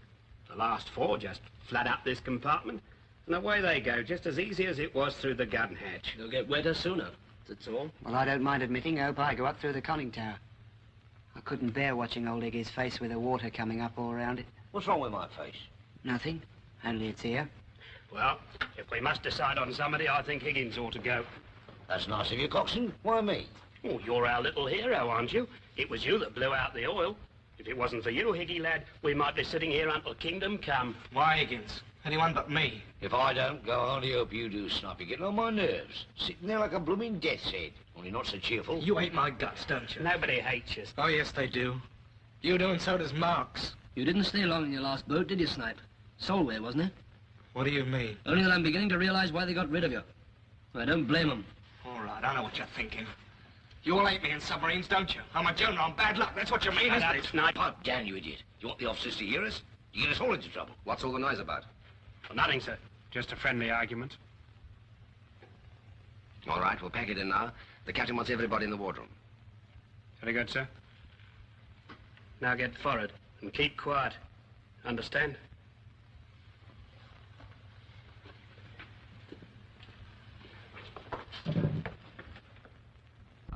The last 4 just flat up this compartment, and away they go, just as easy as it was through the gun hatch. They'll get wetter sooner, that's all. Well, I don't mind admitting, I hope I go up through the conning tower. I couldn't bear watching old Iggy's face with the water coming up all around it. What's wrong with my face? Nothing, only it's here. Well, if we must decide on somebody, I think Higgins ought to go. That's nice of you, Coxswain. Why me? Oh, you're our little hero, aren't you? It was you that blew out the oil. If it wasn't for you, Higgy lad, we might be sitting here until kingdom come. Why, Higgins? Anyone but me. If I don't go, I only hope you do, Snap. You're getting on my nerves. Sitting there like a blooming death's head. Only not so cheerful. You hate my guts, don't you? Nobody hates you. Oh, yes, they do. You do, and so does Marks. You didn't stay long in your last boat, did you, Snipe? Solway, wasn't it? What do you mean? Only that I'm beginning to realize why they got rid of you. I don't blame them. All right, I know what you're thinking. You all hate me in submarines, don't you? I'm a general on bad luck. That's what you mean, isn't it? Snipe. Pipe down, you idiot. You want the officers to hear us? You get us all into trouble. What's all the noise about? Well, nothing, sir. Just a friendly argument. All right, we'll pack it in now. The captain wants everybody in the wardroom. Very good, sir. Now get forward and keep quiet. Understand?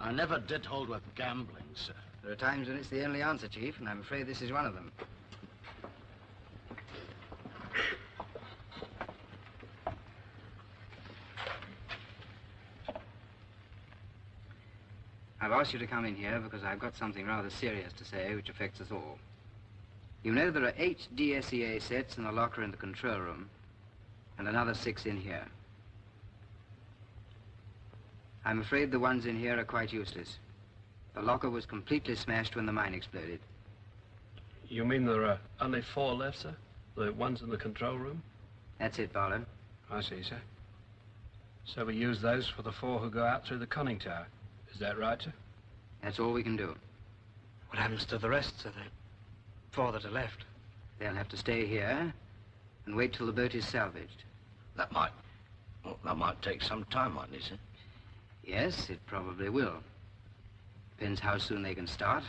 I never did hold with gambling, sir. There are times when it's the only answer, Chief, and I'm afraid this is one of them. I've asked you to come in here because I've got something rather serious to say which affects us all. You know there are 8 DSEA sets in the locker in the control room and another 6 in here. I'm afraid the ones in here are quite useless. The locker was completely smashed when the mine exploded. You mean there are only 4 left, sir? The ones in the control room? That's it, Barlow. I see, sir. So we use those for the 4 who go out through the conning tower. Is that right, sir? That's all we can do. What happens to the rest, sir? The 4 that are left? They'll have to stay here and wait till the boat is salvaged. That might take some time, mightn't it, sir? Yes, it probably will. Depends how soon they can start,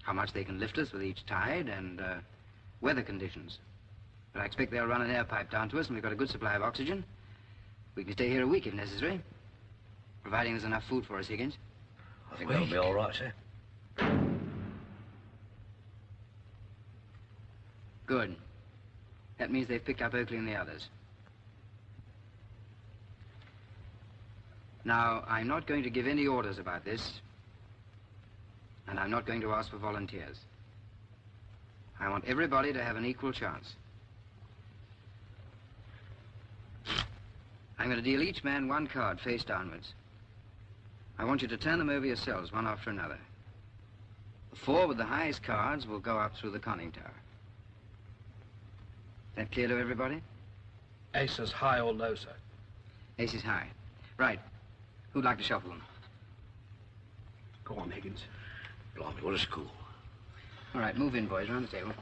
how much they can lift us with each tide, and weather conditions. But I expect they'll run an air pipe down to us, and we've got a good supply of oxygen. We can stay here a week if necessary, providing there's enough food for us, Higgins. I think that'll be all right, sir. Good. That means they've picked up Oakley and the others. Now, I'm not going to give any orders about this, and I'm not going to ask for volunteers. I want everybody to have an equal chance. I'm going to deal each man 1 card face downwards. I want you to turn them over yourselves, one after another. The 4 with the highest cards will go up through the conning tower. Is that clear to everybody? Ace is high or low, sir? Ace is high. Right. Who'd like to shuffle them? Go on, Higgins. Blimey, what a school. All right, move in, boys, around the table.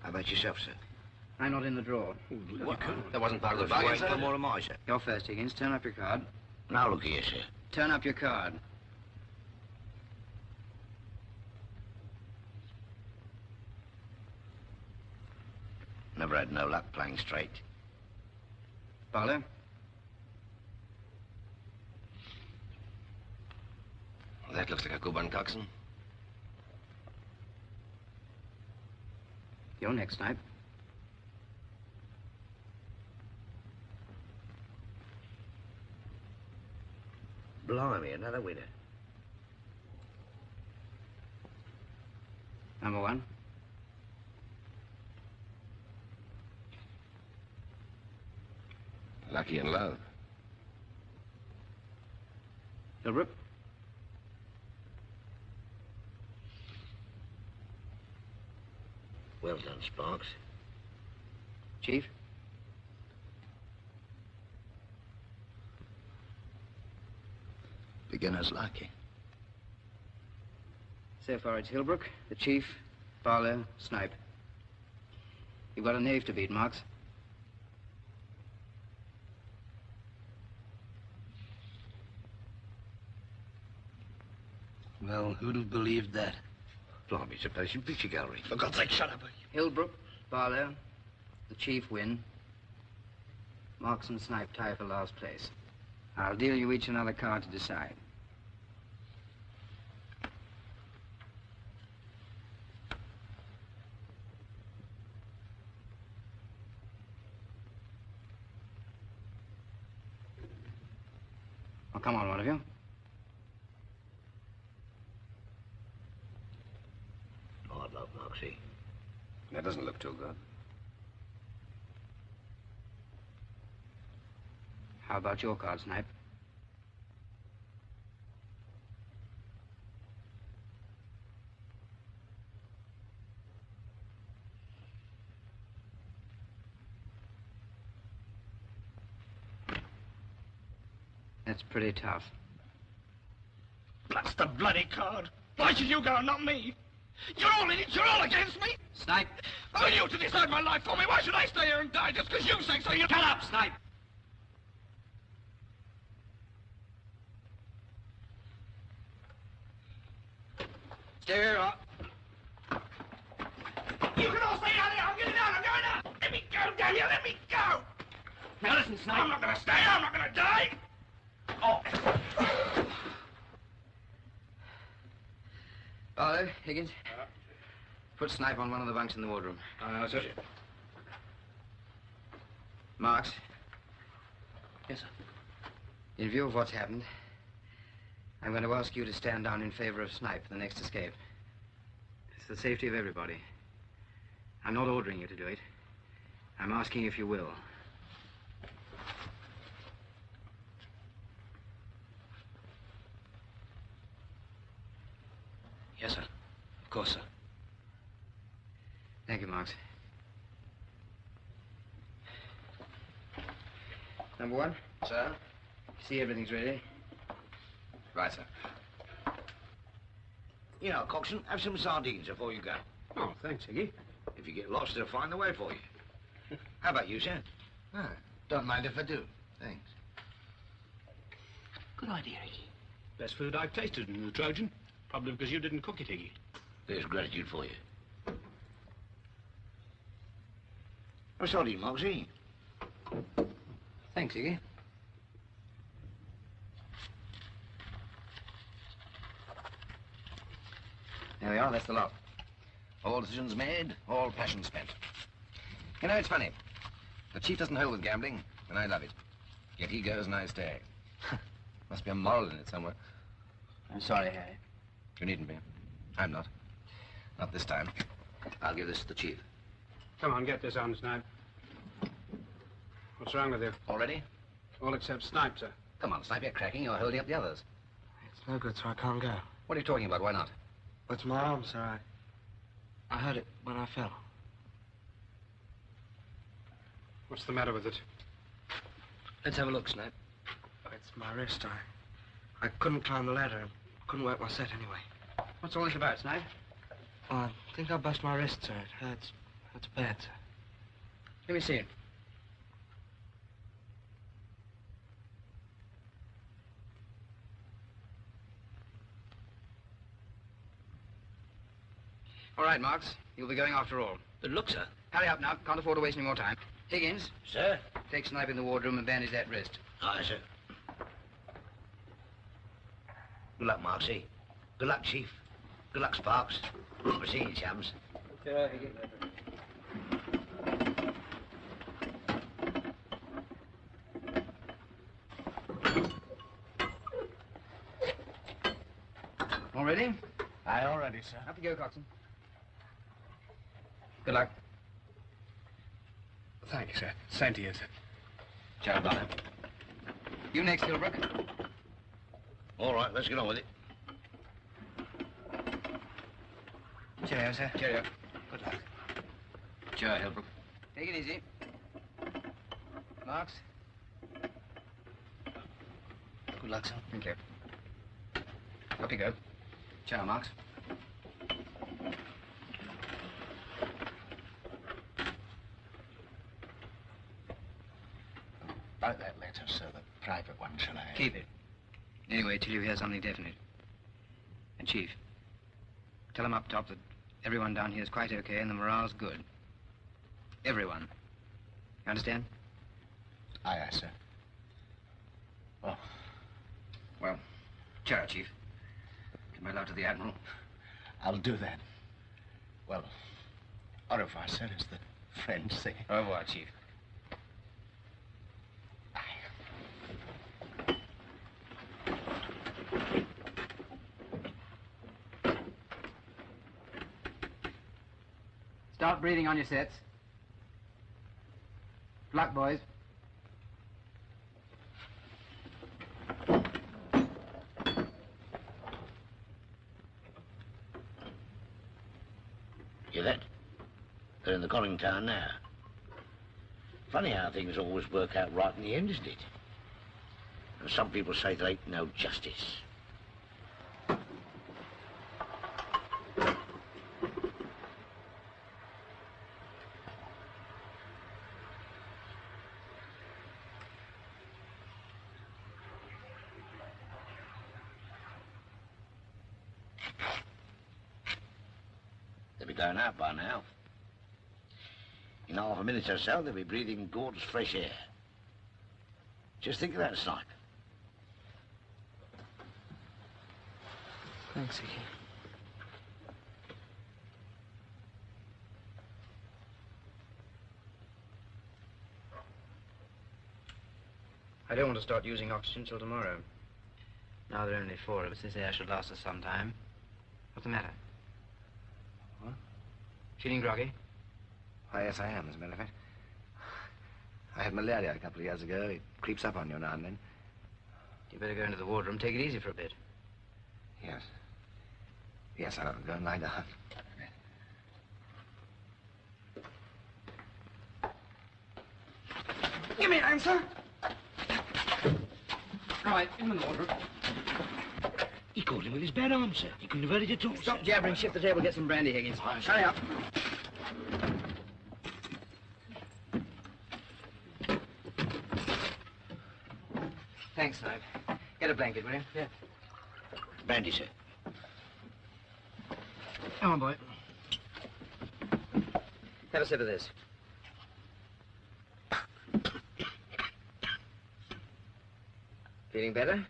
How about yourself, sir? I'm not in the draw. What? That wasn't part of the bargain, sir. No more am I, sir. You're first, Higgins. Turn up your card. Now look here, sir. Turn up your card. Never had no luck playing straight. Barlow? That looks like a good one, Coxon. You're next, Snipe. Blimey, another winner. Number one. Lucky in love. Hillbrook. Well done, Sparks. Chief. Beginner's lucky. So far it's Hillbrook, the Chief, Barlow, Snipe. You've got a knave to beat, Marks. Well, who'd have believed that? Blimey, it's a Persian picture gallery. For God's sake, shut up. Hillbrook, Barlow, the Chief win. Marks and Snipe tie for last place. I'll deal you each another card to decide. Oh, come on, one of you. Hard luck, Moxie. That doesn't look too good. How about your card, Snipe? That's pretty tough. That's the bloody card. Why should you go and not me? You're all in it. You're all against me. Snipe. For you to decide my life for me. Why should I stay here and die just because you say so? You Shut up, Snipe. Stay here. You can all stay out there. I'm getting out. I'm going out. Let me go, damn you. Let me go. Now listen, Snipe. I'm not going to stay. I'm not going to die. Oh. Barlow, Higgins. Put Snipe on one of the bunks in the wardroom. Sir. Marks. Yes, sir. In view of what's happened, I'm going to ask you to stand down in favor of Snipe for the next escape. It's the safety of everybody. I'm not ordering you to do it. I'm asking if you will. Yes, sir. Of course, sir. Thank you, Marks. Number one? Sir? See everything's ready? Right, sir. You know, Coxon, have some sardines before you go. Oh, thanks, Higgy. If you get lost, they'll find the way for you. How about you, sir? Ah, don't mind if I do. Thanks. Good idea, Iggy. Best food I've tasted in the Trojan. Probably because you didn't cook it, Higgy. There's gratitude for you. Oh, sorry, Moxie. Thanks, Iggy. There we are, that's the lot. All decisions made, all passion spent. You know, it's funny. The Chief doesn't hold with gambling, and I love it. Yet he goes and I stay. Must be a moral in it somewhere. I'm sorry, Harry. You needn't be. I'm not. Not this time. I'll give this to the Chief. Come on, get this on, Snipe. What's wrong with you? All ready? All except Snipe, sir. Come on, Snipe, you're cracking. You're holding up the others. It's no good, sir. I can't go. What are you talking about? Why not? It's my arm, sir. I hurt it when I fell. What's the matter with it? Let's have a look, Snipe. It's my wrist. I couldn't climb the ladder and couldn't work my set anyway. What's all this about, Snipe? Oh, I think I bust my wrist, sir. It hurts. Hurts bad, sir. Let me see it. All right, Marks. You'll be going after all. But look, sir. Hurry up now. Can't afford to waste any more time. Higgins. Sir? Take Snipe in the wardroom and bandage that wrist. Aye, sir. Good luck, Marksy. Good luck, Chief. Good luck, Sparks. We're seeing you, chums. All ready? Aye, all ready, sir. Up you go, Coxswain. Good luck. Thank you, sir. Same to you, sir. Ciao, Bonner. You next, Hilbrook. All right, let's get on with it. Cheerio, sir. Cheerio. Good luck. Sure, Hilbrook. Take it easy. Marks. Good luck, sir. Thank you. Up you go. Ciao, Marks. About that letter, sir, the private one, shall I? Keep it. Anyway, till you hear something definite. And, Chief, tell him up top that everyone down here is quite okay and the morale's good. Everyone. You understand? Aye, aye, sir. Oh. Well, ciao, Chief. Give my love to the Admiral. I'll do that. Well, au revoir, sir, as the French say. Au revoir, Chief. Start breathing on your sets. Good luck, boys. Hear that? They're in the conning tower now. Funny how things always work out right in the end, isn't it? And some people say there ain't no justice. They'll be going out by now. In half a minute or so, they'll be breathing gorgeous fresh air. Just think of that, Snipe. Thanks, Iggy. I don't want to start using oxygen till tomorrow. Now there are only 4 of us. This air should last us some time. What's the matter? What? Feeling groggy? Why, yes, I am, as a matter of fact. I had malaria a couple of years ago. It creeps up on you now and then. You better go into the wardroom. Take it easy for a bit. Yes. Yes, I'll go and lie down. Give me an answer. Right, in the wardroom. He caught him with his bad arm, sir. He couldn't have heard it at all. Stop jabbering. Shift the table. Get some brandy, Higgins. Hurry up. Thanks, Snipe. Get a blanket, will you? Yeah. Brandy, sir. Come on, boy. Have a sip of this. Feeling better?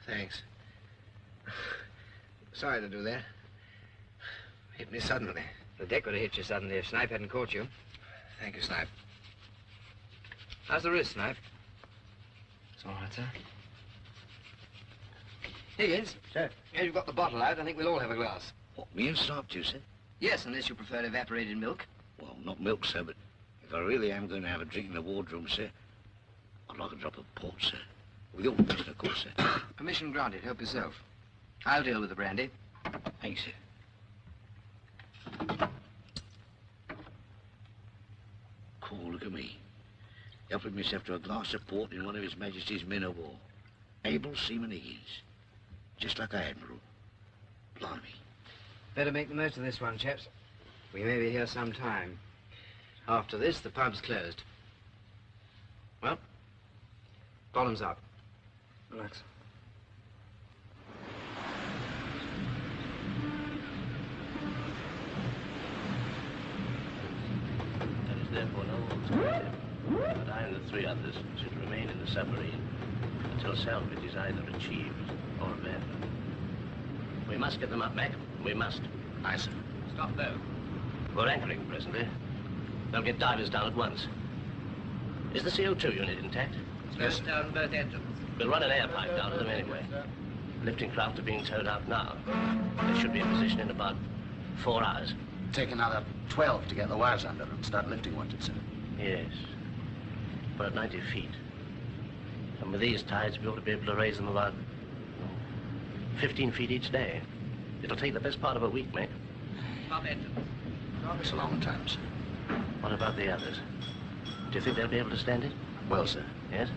Thanks. Sorry to do that. Hit me suddenly. The deck would have hit you suddenly if Snipe hadn't caught you. Thank you, Snipe. How's the wrist, Snipe? It's all right, sir. Higgins? Sir? Here you've got the bottle out. I think we'll all have a glass. What, me and Snipe too, sir? Yes, unless you prefer evaporated milk. Well, not milk, sir, but if I really am going to have a drink in the wardroom, sir, I'd like a drop of port, sir. With your permission, of course, sir. Permission granted. Help yourself. I'll deal with the brandy. Thanks, sir. Cool, look at me. Helping myself to a glass of port in one of His Majesty's men of war. Able Seaman Higgins. Just like Admiral. Blimey. Better make the most of this one, chaps. We may be here some time. After this, the pub's closed. Well, bottoms up. Relax. therefore no one was committed. But I and the 3 others should remain in the submarine until salvage is either achieved or abandoned. We must get them up, Mac. We must. Aye, sir. Stop there. We're anchoring presently. They'll get divers down at once. Is the CO2 unit intact? Yes, sir. Down both engines. We'll run an air pipe down to them anyway. Lifting craft are being towed out now. They should be in position in about 4 hours. Take another 12 to get the wires under and start lifting, won't it, sir? Yes. We're at 90 feet. And with these tides, we ought to be able to raise them about 15 feet each day. It'll take the best part of a week, mate. Stop engine. It's a long time, sir. What about the others? Do you think they'll be able to stand it? Well, sir. Yes?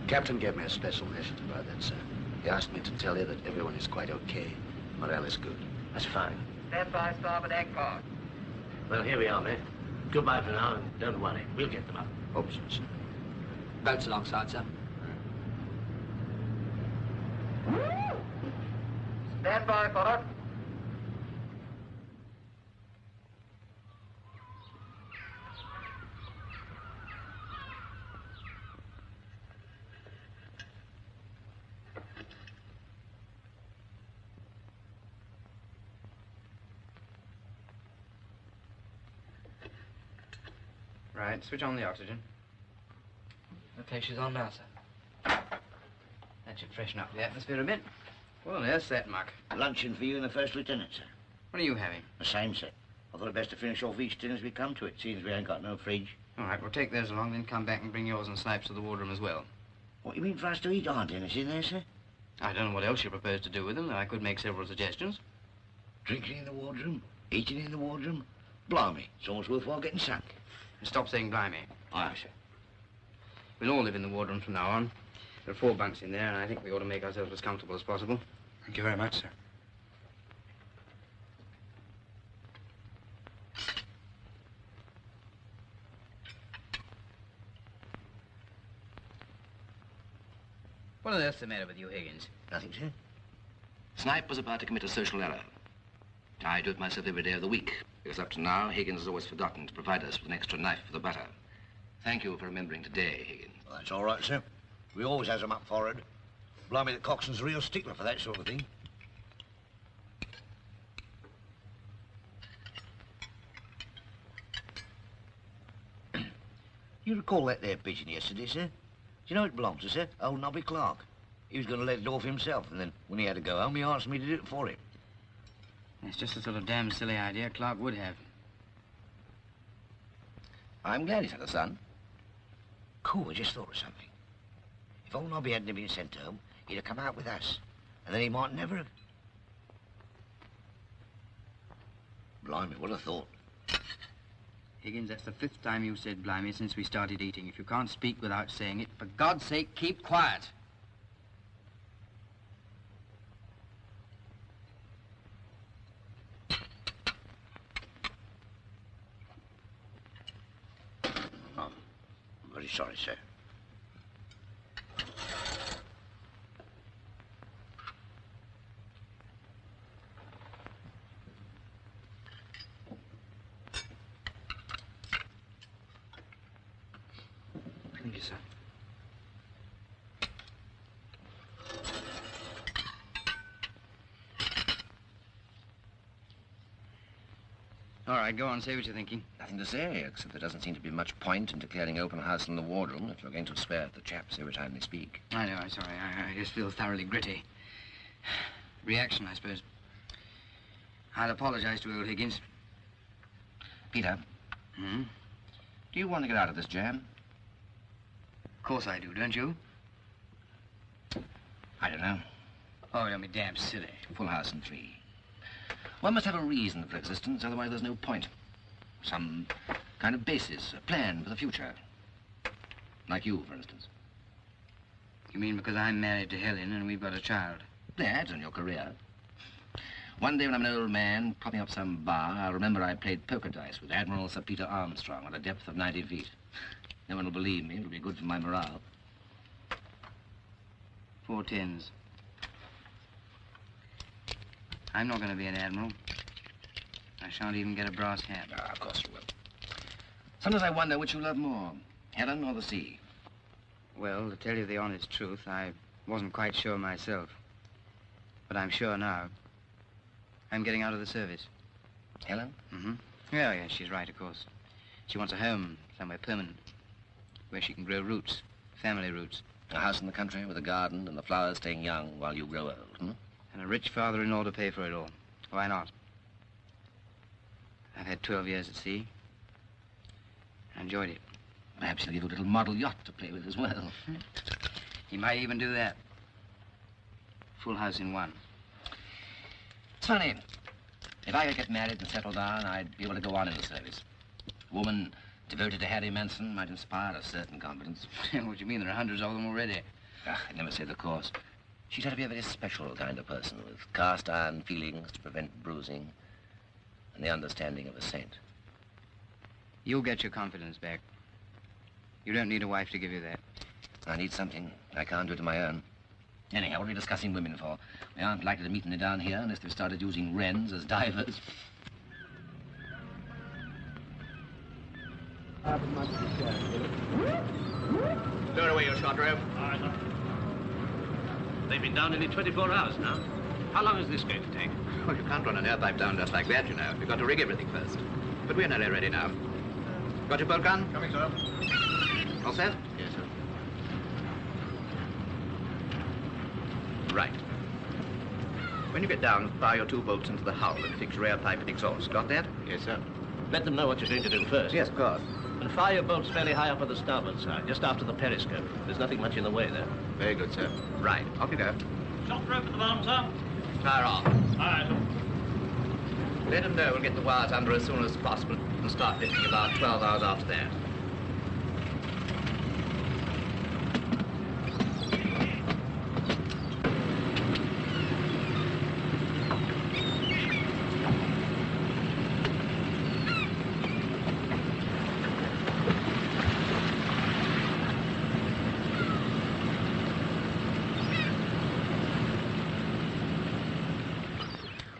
Captain gave me a special message about that, sir. He asked me to tell you that everyone is quite okay. Morale is good. That's fine. Stand by starboard egg pod. Well, here we are, mate. Goodbye for now, and don't worry. We'll get them up. Hope so, sir. Boat's alongside, sir. Stand by for it. Right, switch on the oxygen. Okay, she's on now, sir. That should freshen up the atmosphere a bit. Well, there's that, Muck. Luncheon for you and the First Lieutenant, sir. What are you having? The same, sir. I thought it best to finish off each tin as we come to it, seeing as we ain't got no fridge. All right, we'll take theirs along, then come back and bring yours and Snipes to the wardroom as well. What, you mean for us to eat our dinners in there, sir? I don't know what else you propose to do with them, though I could make several suggestions. Drinking in the wardroom? Eating in the wardroom? Blimey, it's almost worthwhile getting sunk. Stop saying blimey. Aye, sir. We'll all live in the wardroom from now on. There are 4 bunks in there, and I think we ought to make ourselves as comfortable as possible. Thank you very much, sir. What on earth's the matter with you, Higgins? Nothing, sir. Snipe was about to commit a social error. I do it myself every day of the week, because up to now, Higgins has always forgotten to provide us with an extra knife for the butter. Thank you for remembering today, Higgins. Well, that's all right, sir. We always has 'em up forward. Blimey, the coxswain's a real stickler for that sort of thing. You recall that there pigeon yesterday, sir? Do you know it belonged to, sir? Old Nobby Clark. He was going to let it off himself, and then when he had to go home, he asked me to do it for him. It's just a sort of damn silly idea Clark would have. I'm glad he's had a son. Cool, I just thought of something. If old Nobby hadn't been sent home, he'd have come out with us. And then he might never have... Blimey, what a thought. Higgins, that's the 5th time you said blimey since we started eating. If you can't speak without saying it, for God's sake, keep quiet. Oh, I'm very sorry, sir. Thank you, sir. All right, go on, say what you're thinking. Nothing to say, except there doesn't seem to be much point in declaring open house in the wardroom if you're going to swear at the chaps every time they speak. I know, I'm sorry. I just feel thoroughly gritty. Reaction, I suppose. I'll apologize to old Higgins. Peter. Hmm? Do you want to get out of this jam? Of course I do, don't you? I don't know. Oh, you'll be damn silly. Full house and free. One must have a reason for existence, otherwise there's no point. Some kind of basis, a plan for the future. Like you, for instance. You mean because I'm married to Helen and we've got a child? That and your career. One day when I'm an old man, propping up some bar, I'll remember I played poker dice with Admiral Sir Peter Armstrong at a depth of 90 feet. No one will believe me. It'll be good for my morale. 4 tens. I'm not going to be an admiral. I shan't even get a brass hat. Ah, of course you will. Sometimes I wonder which you love more, Helen or the sea. Well, to tell you the honest truth, I wasn't quite sure myself. But I'm sure now. I'm getting out of the service. Helen? Mm-hmm. Yeah, she's right, of course. She wants a home somewhere permanent, where she can grow roots, family roots. A house in the country with a garden and the flowers staying young while you grow old, hmm? And a rich father-in-law to pay for it all. Why not? I've had 12 years at sea. I enjoyed it. Perhaps he'll give you a little model yacht to play with as well. He might even do that. Full house in one. It's funny. If I could get married and settle down, I'd be able to go on in the service. A woman devoted to Harry Manson might inspire a certain confidence. What do you mean? There are hundreds of them already. I'd never say the course. She's had to be a very special kind of person with cast iron feelings to prevent bruising and the understanding of a saint. You'll get your confidence back. You don't need a wife to give you that. I need something. I can't do it on my own. Anyhow, what are we discussing women for? We aren't likely to meet any down here unless they've started using wrens as divers. Lower away your short rope. All right, sir. They've been down nearly 24 hours now. How long is this going to take? Well, you can't run an air pipe down just like that, you know. You've got to rig everything first. But we're nearly ready now. Got your boat gun? Coming, sir. All set? Yes, sir. Right. When you get down, fire your 2 bolts into the hull and fix your air pipe and exhaust. Got that? Yes, sir. Let them know what you're going to do first. Yes, of course. And fire your bolts fairly high up on the starboard side, just after the periscope. There's nothing much in the way there. Very good, sir. Right. Off you go. Short rope at the bottom, sir. Fire off. All right, sir. Let them know we'll get the wires under as soon as possible and start lifting about 12 hours after that.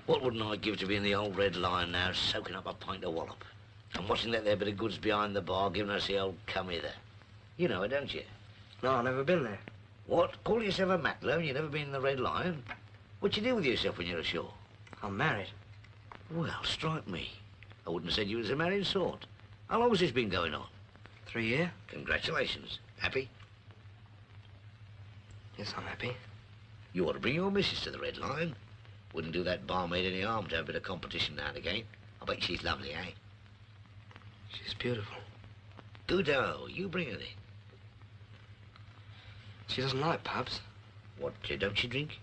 What wouldn't I give to be in the old Red Lion now, soaking up a pint of wallop? And watching that there bit of goods behind the bar, giving us the old come hither. You know it, don't you? No, I've never been there. What? Call yourself a Matlow and you've never been in the Red Lion? What you do with yourself when you're ashore? I'm married. Well, strike me. I wouldn't have said you was a married sort. How long has this been going on? 3 years. Congratulations. Happy? Yes, I'm happy. You ought to bring your missus to the Red Lion. Wouldn't do that barmaid any harm to have a bit of competition now and again. I bet she's lovely, eh? She's beautiful. Good-o. You bring her in. She doesn't like pubs. What, don't she drink?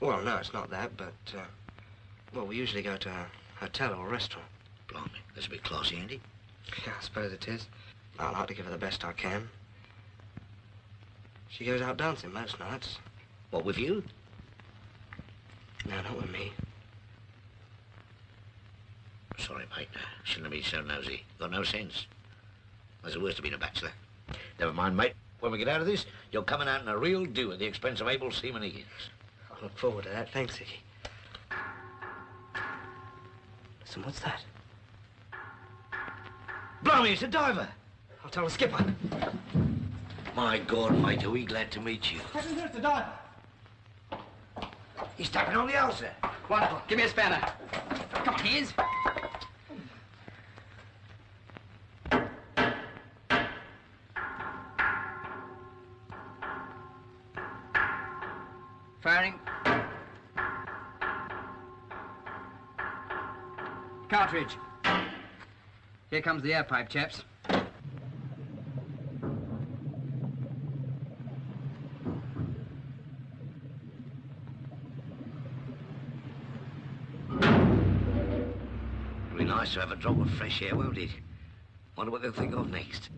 Well, no, it's not that, but, well, we usually go to a hotel or a restaurant. Blimey, that's a bit classy, ain't it? Yeah, I suppose it is. I like to give her the best I can. She goes out dancing most nights. What, with you? No, not with me. Sorry, mate. Shouldn't have been so nosy. Got no sense. That's the worst of being a bachelor. Never mind, mate. When we get out of this, you're coming out in a real do at the expense of Able Seaman Higgins. I look forward to that. Thanks, Hickey. Listen, what's that? Blimey, it's a diver. I'll tell the skipper. My God, mate, are we glad to meet you. Captain, there's the diver. He's tapping on the ulcer. Wonderful. Give me a spanner. Come on, Hayes. Firing. Cartridge. Here comes the air pipe, chaps. It'll be nice to have a drop of fresh air, won't it? Wonder what they'll think of next.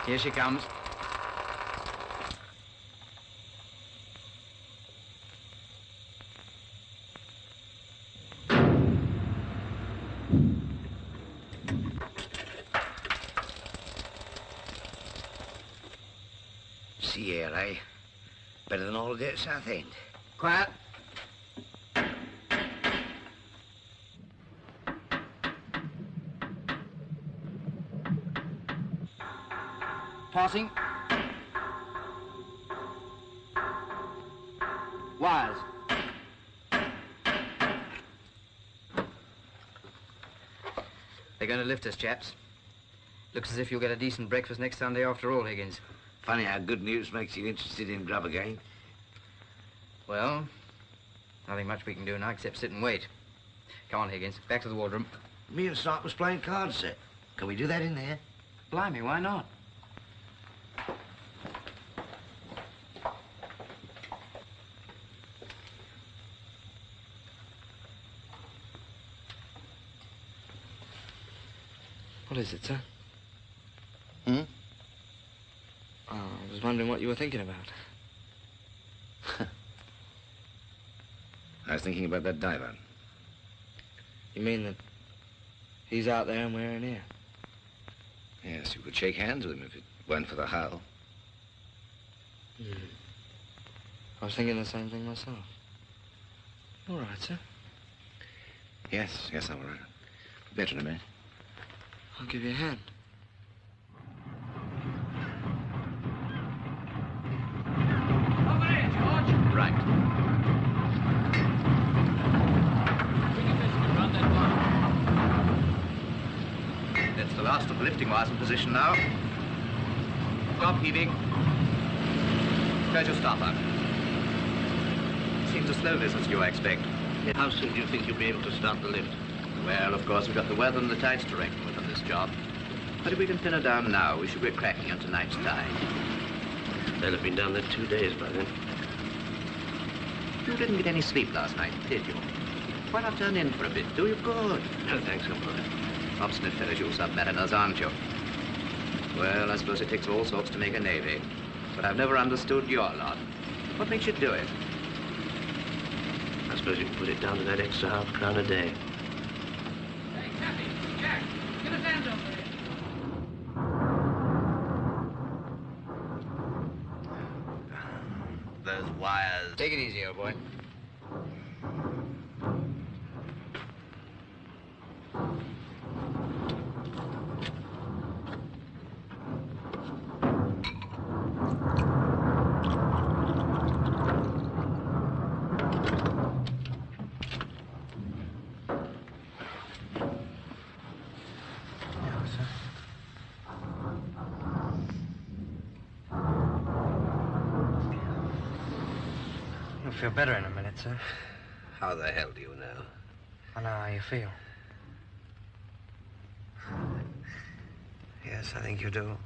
Here she comes. Sea air, eh? Better than all day at Southend. Quiet. Passing. Wires. They're going to lift us, chaps. Looks as if you'll get a decent breakfast next Sunday after all, Higgins. Funny how good news makes you interested in grub again. Well, nothing much we can do now except sit and wait. Come on, Higgins. Back to the wardroom. Me and Snipe was playing cards, sir. Can we do that in there? Blimey, why not? What is it, sir? Hmm? Oh, I was wondering what you were thinking about. I was thinking about that diver. You mean that he's out there and we're in here? Yes, you could shake hands with him if it weren't for the howl. I was thinking the same thing myself. All right, sir. Yes, I'm all right. Better in a minute. I'll give you a hand. Over here, George. Right. That's the last of the lifting wires in position now. Stop heaving. Close your starboard. Seems a slow business, you, I expect. How soon do you think you'll be able to start the lift? Well, of course, we've got the weather and the tides to reckon with on this job. But if we can pin her down now, we should be cracking on tonight's tide. They'll have been down there 2 days by then. You didn't get any sleep last night, did you? Why not turn in for a bit? Do you good? No, thanks, Umpire. Obstinate fellows, you submariners, aren't you? Well, I suppose it takes all sorts to make a navy. But I've never understood your lot. What makes you do it? I suppose you can put it down to that extra £0.5 a day. Hey, Cappy, Jack, get us hands over here. Those wires. Take it easy, old boy. You'll feel better in a minute, sir. How the hell do you know? I know how you feel. Yes, I think you do.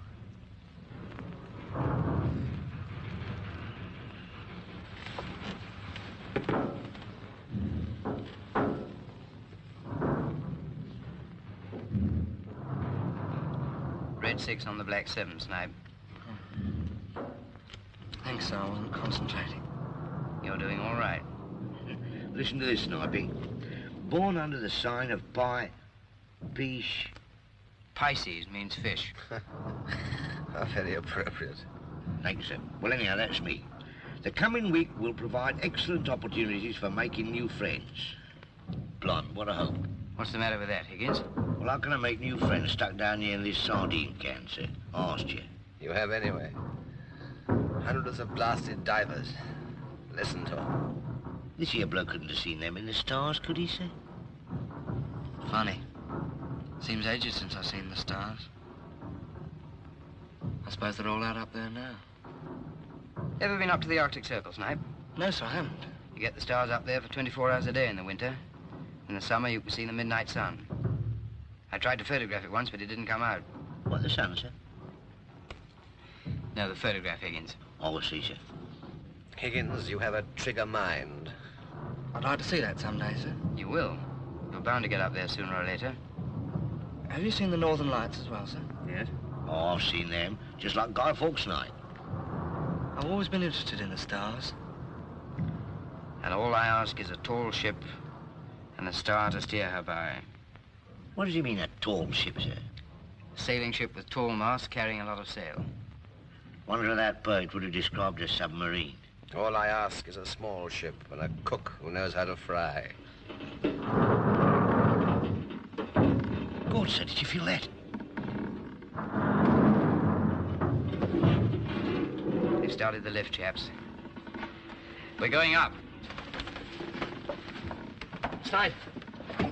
Red 6 on the black 7, Snipe. Thanks, sir. I wasn't concentrating. You're doing all right. Listen to this, Snipey. Born under the sign of Bish. Pisces means fish. How very appropriate. Thank you, sir. Well, anyhow, that's me. The coming week will provide excellent opportunities for making new friends. Blimey, what a hope. What's the matter with that, Higgins? Well, how can I make new friends stuck down here in this sardine can, sir? Asked you. You have anyway. Hundreds of blasted divers. Listen to them. This here bloke couldn't have seen them in the stars, could he, sir? Funny. Seems ages since I've seen the stars. I suppose they're all out up there now. Ever been up to the Arctic Circle, Snipe? No, sir, I haven't. You get the stars up there for 24 hours a day in the winter. In the summer, you can see the midnight sun. I tried to photograph it once, but it didn't come out. What, the sun, sir? No, the photograph, Higgins. Oh, I see, sir. Higgins, you have a trigger mind. I'd like to see that someday, sir. You will. You're bound to get up there sooner or later. Have you seen the Northern Lights as well, sir? Yes. Oh, I've seen them. Just like Guy Fawkes Night. I've always been interested in the stars. And all I ask is a tall ship and a star to steer her by. What does he mean, a tall ship, sir? Sailing ship with tall masts carrying a lot of sail. Wonder if that bird would have described a submarine. All I ask is a small ship and a cook who knows how to fry. God, sir, did you feel that? They've started the lift, chaps. We're going up. Snipe!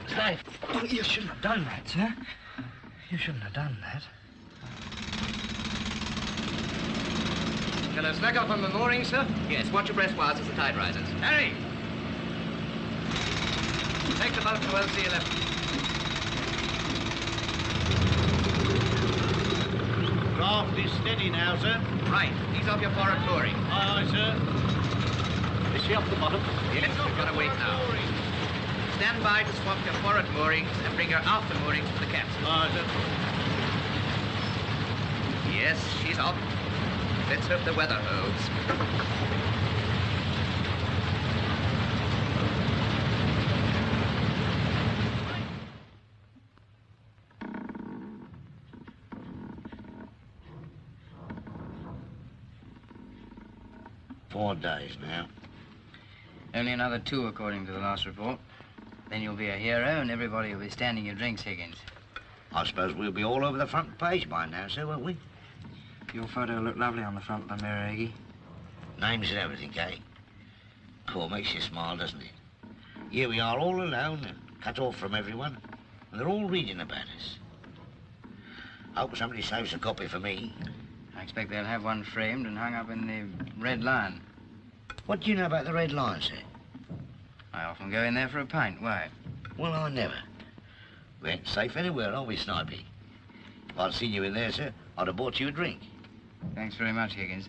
Snipe! Oh, you shouldn't have done that, sir. You shouldn't have done that. Shall I slack off on the moorings, sir? Yes, watch your breastwires as the tide rises. Harry! Take the boat to LC-11. Craft is steady now, sir. Right, ease off your forward mooring. Aye, aye, sir. Is she up the bottom? Yes, we've got to wait now. Stand by to swap your forward moorings and bring her aft the moorings to the capstan. Aye, sir. Yes, she's off. Let's hope the weather holds. Four days now. Only another 2, according to the last report. Then you'll be a hero and everybody will be standing your drinks, Higgins. I suppose we'll be all over the front page by now, sir, won't we? Your photo looked lovely on the front of the mirror, Iggy. Names and everything, eh? Cool, makes you smile, doesn't it? Here we are all alone and cut off from everyone, and they're all reading about us. I hope somebody saves a copy for me. I expect they'll have one framed and hung up in the Red Lion. What do you know about the Red Lion, sir? I often go in there for a pint. Why? Well, I never. We ain't safe anywhere, are we, Snipey? If I'd seen you in there, sir, I'd have bought you a drink. Thanks very much, Higgins.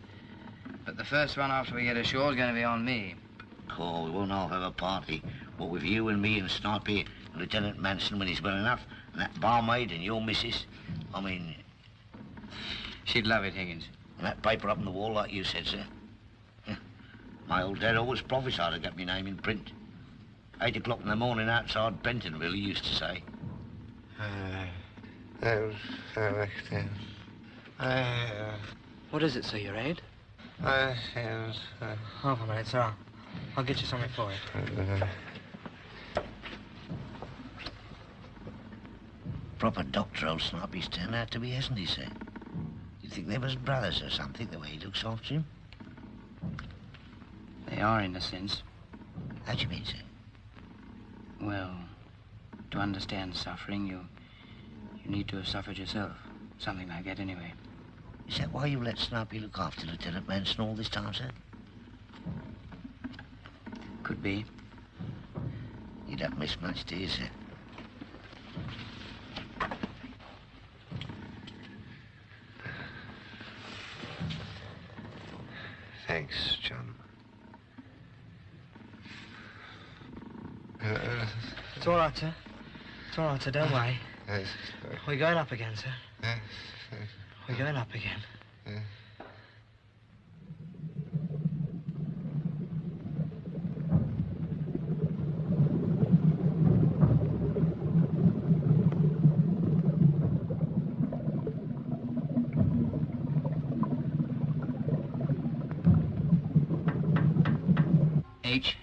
But the first one after we get ashore is going to be on me. Oh, we won't all have a party. What with you and me and Snipey and Lieutenant Manson when he's well enough, and that barmaid and your missus. I mean... She'd love it, Higgins. And that paper up on the wall like you said, sir. My old dad always prophesied I'd get my name in print. 8 o'clock in the morning outside Bentonville, he used to say. What is it, sir, your aid? Half a minute, sir. I'll get you something for it. Proper doctor old Snipey's turned out to be, hasn't he, sir? You think they was brothers or something, the way he looks after him? They are, in a sense. How do you mean, sir? Well, to understand suffering, you need to have suffered yourself. Something like that, anyway. Is that why you let Snipey look after Lieutenant Manson all this time, sir? Could be. You don't miss much, do you, sir? Thanks, John. It's all right, sir. It's all right, sir. Don't worry. We're going up again, sir. We're going up again. H-R-S.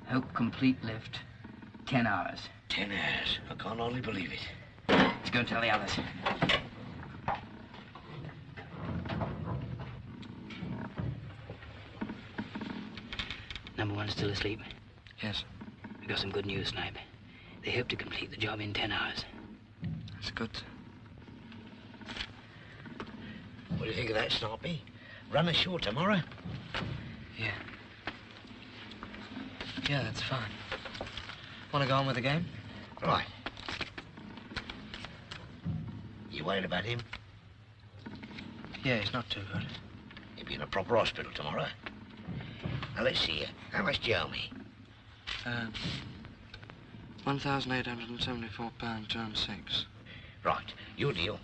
Hope complete lift. 10 hours. 10 hours? I can't hardly believe it. Let's go and tell the others. Number 1 still asleep? Yes. We got some good news, Snipe. They hope to complete the job in 10 hours. That's good. What do you think of that, Snipey? Run ashore tomorrow? Yeah. Yeah, that's fine. Want to go on with the game? Right. You worried about him? Yeah, he's not too good. He'll be in a proper hospital tomorrow. Now, let's see you. How much do you owe me? £1,874.26. Right. Your deal.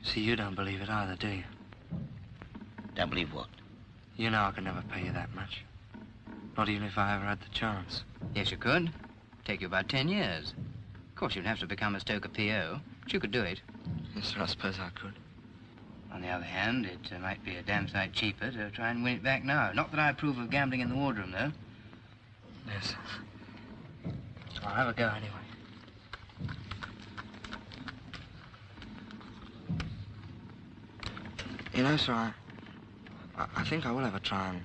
See, you don't believe it either, do you? Don't believe what? You know I could never pay you that much. Not even if I ever had the chance. Yes, you could. Take you about 10 years. Of course, you'd have to become a stoker PO, but you could do it. Yes, sir, I suppose I could. On the other hand, it might be a damn sight cheaper to try and win it back now. Not that I approve of gambling in the wardroom, though. Yes. I'll have a go anyway. You know, sir, I think I will have a try and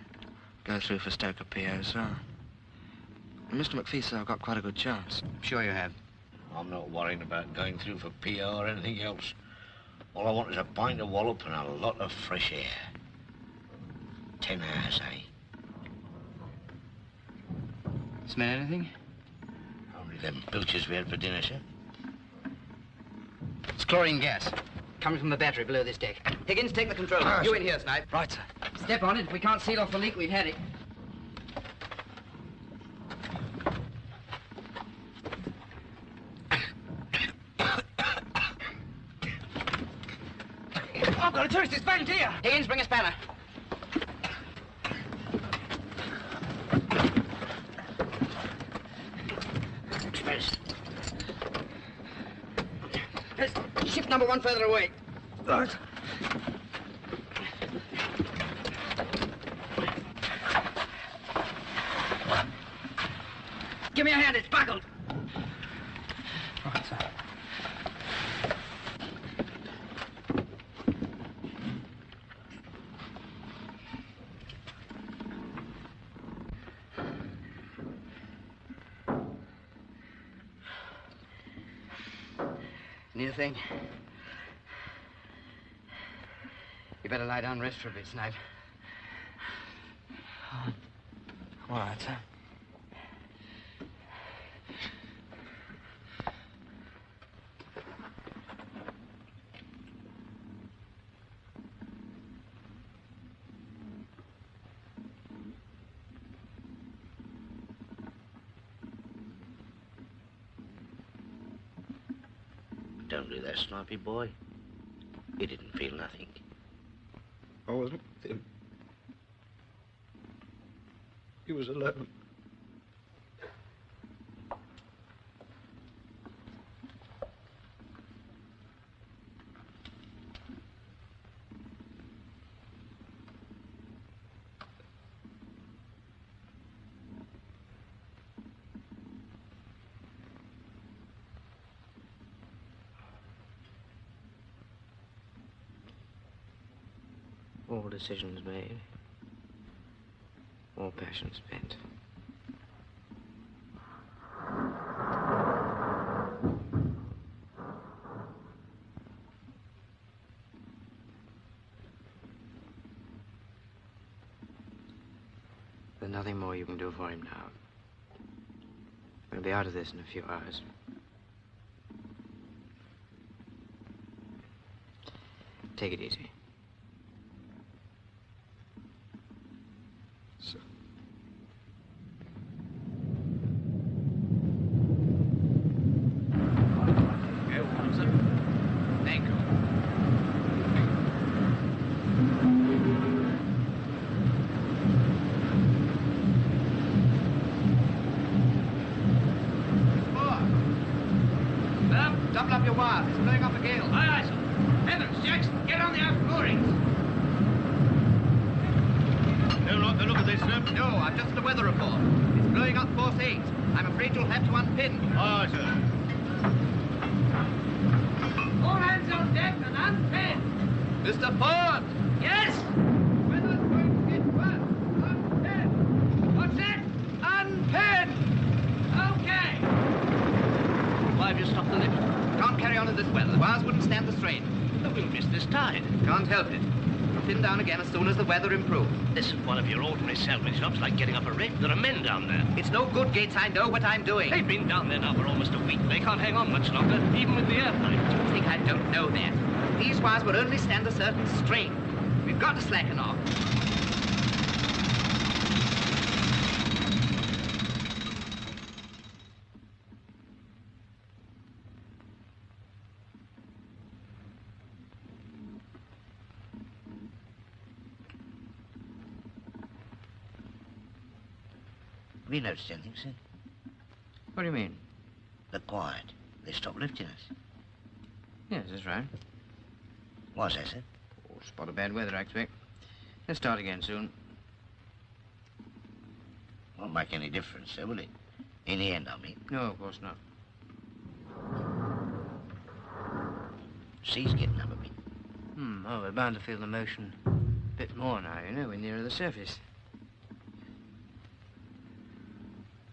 go through for Stoker PO, sir. Mr. McPhee said I've got quite a good chance. Sure you have. I'm not worrying about going through for PO or anything else. All I want is a pint of wallop and a lot of fresh air. 10 hours, eh? Smell anything? Only them pilchers we had for dinner, sir. It's chlorine gas. Coming from the battery below this deck. Higgins, take the control. You in here, Snipe. Right, sir. Step on it. If we can't seal off the leak, we've had it. I've got a tourist. It's back here. Higgins, bring a spanner. Shift number 1 further away. Right. Give me a hand. It's buckled. Right, sir. Near thing. You better lie down and rest for a bit, Snipe. All right, sir. Don't do that, Snipey boy. He didn't feel nothing. I wasn't with him. He was alone. All decisions made. All passion spent. There's nothing more you can do for him now. We'll be out of this in a few hours. Take it easy. Double up your wires. It's blowing up a gale. Aye, aye, sir. Evans, Jackson, get on the aft moorings. Don't like the look of this, sir. No, I've just the weather report. It's blowing up force 8. I'm afraid you'll have to unpin. Aye, sir. All hands on deck and unpin. Mr. Ford. Yes? Weather's going to get worse. Unpin. What's that? Unpin. Okay. Why have you stopped the lift? Can't carry on in this weather. The wires wouldn't stand the strain. But we'll miss this tide. Can't help it. We'll pin down again as soon as the weather improves. This isn't one of your ordinary salvage jobs like getting up a wreck. There are men down there. It's no good, Gates. I know what I'm doing. They've been down there now for almost a week. They can't hang on much longer, even with the air pipe. Do you think I don't know that? These wires will only stand a certain strain. We've got to slacken off. Have you noticed anything, sir? What do you mean? They're quiet. They stopped lifting us. Yes, that's right. Why's that, sir? Oh, spot of bad weather, I expect. Let's start again soon. Won't make any difference, sir, will it? In the end, I mean. No, of course not. Sea's getting up a bit. Oh, we're bound to feel the motion a bit more now, you know, we're nearer the surface.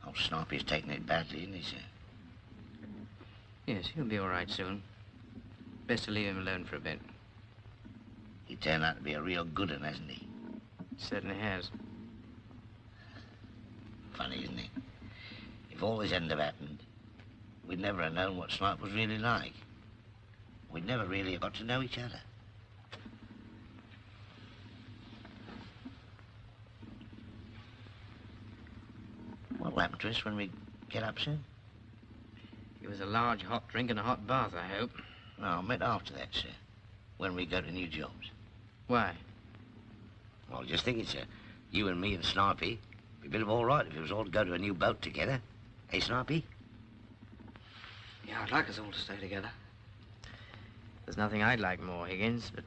Old Snipey's taking it badly, isn't he, sir? Yes, he'll be all right soon. Best to leave him alone for a bit. He turned out to be a real good one, hasn't he? Certainly has. Funny, isn't it? If all this hadn't have happened, we'd never have known what Snipe was really like. We'd never really have got to know each other. What'll happen to us when we get up, sir? Give us a large hot drink and a hot bath, I hope. No, I meant after that, sir. When we go to new jobs. Why? Well, just thinking, sir. You and me and Snipey, be a bit of all right if it was all to go to a new boat together. Hey, Snipey? Yeah, I'd like us all to stay together. There's nothing I'd like more, Higgins, but...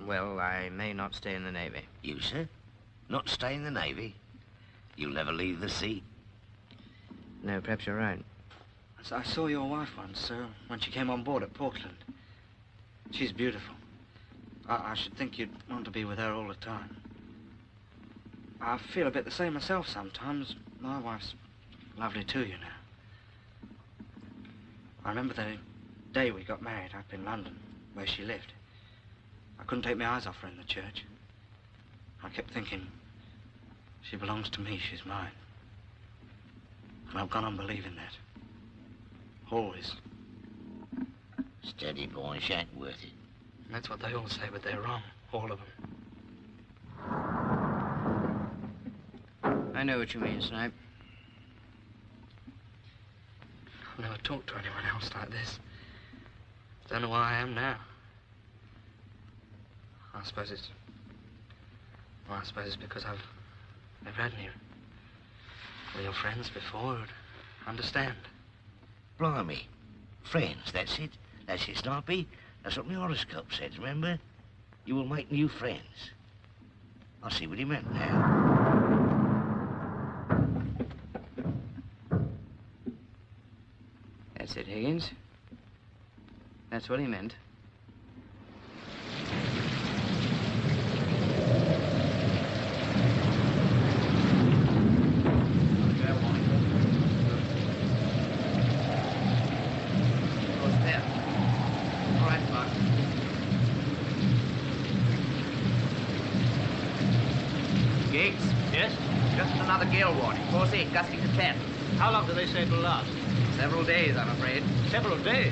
Well, I may not stay in the Navy. You, sir? Not stay in the Navy? You'll never leave the sea? No, perhaps you're right. I saw your wife once, when she came on board at Portland. She's beautiful. I should think you'd want to be with her all the time. I feel a bit the same myself sometimes. My wife's lovely too, you know. I remember the day we got married up in London, where she lived. I couldn't take my eyes off her in the church. I kept thinking, she belongs to me, she's mine. And I've gone on believing that. Always. Steady, boy, she ain't worth it. That's what they all say, but they're wrong, all of them. I know what you mean, Snipe. I've never talked to anyone else like this. Don't know where I am now. I suppose it's because I've never had any real friends before who'd understand. Blimey. Friends, that's it. That's it, Snipey. That's what my horoscope said, remember? You will make new friends. I see what he meant now. That's it, Higgins. That's what he meant. Another gale warning. Force 8, gusting to 10. How long do they say it'll last? Several days, I'm afraid. Several days?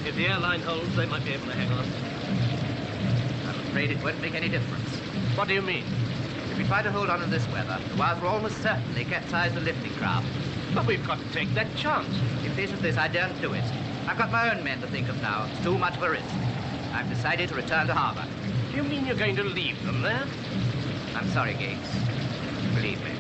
If the airline holds, they might be able to hang on. I'm afraid it won't make any difference. What do you mean? If we try to hold on in this weather, the wires will almost certainly capsize the lifting craft. But we've got to take that chance. In face of this, I daren't do it. I've got my own men to think of now. It's too much of a risk. I've decided to return to harbor. Do you mean you're going to leave them there? I'm sorry, Gates. Believe me.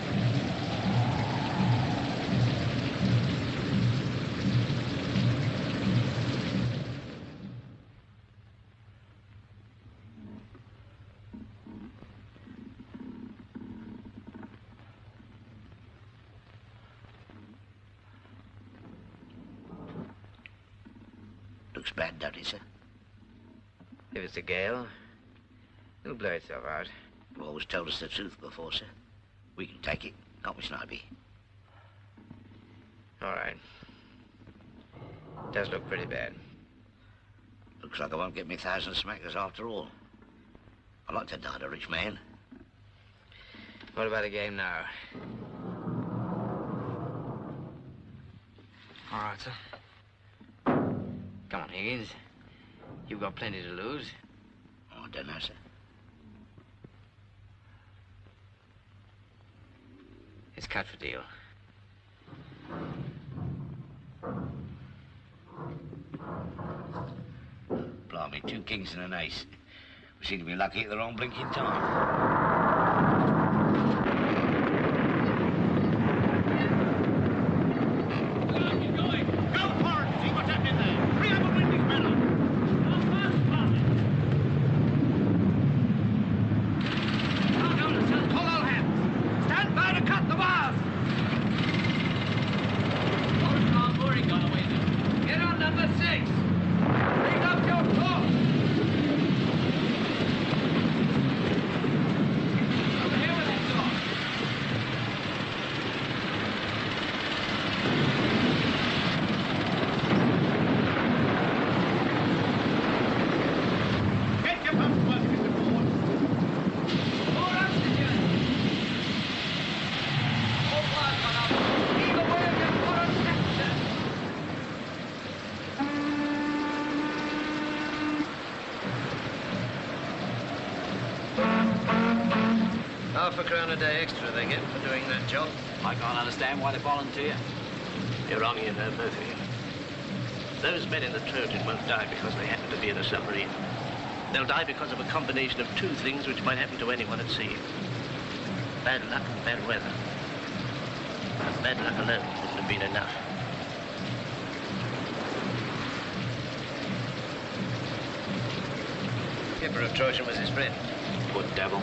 Looks bad, doesn't it, sir? If it's a gale, it'll blow itself out. You've always told us the truth before, sir. We can take it, can't we, Snipey? All right. Does look pretty bad. Looks like I won't get me 1,000 smackers after all. I like to die a rich man. What about the game now? All right, sir. Come on, Higgins. You've got plenty to lose. Oh, I don't know, sir. It's cut for deal. Blimey, 2 kings and an ace. We seem to be lucky at the wrong blinking time. Half a crown a day extra they get for doing that job. I can't understand why they volunteer. You're wrong, you know, both of you. Those men in the Trojan won't die because they happen to be in a submarine. They'll die because of a combination of two things which might happen to anyone at sea. Bad luck and bad weather. And bad luck alone wouldn't have been enough. Skipper of Trojan was his friend. Poor devil.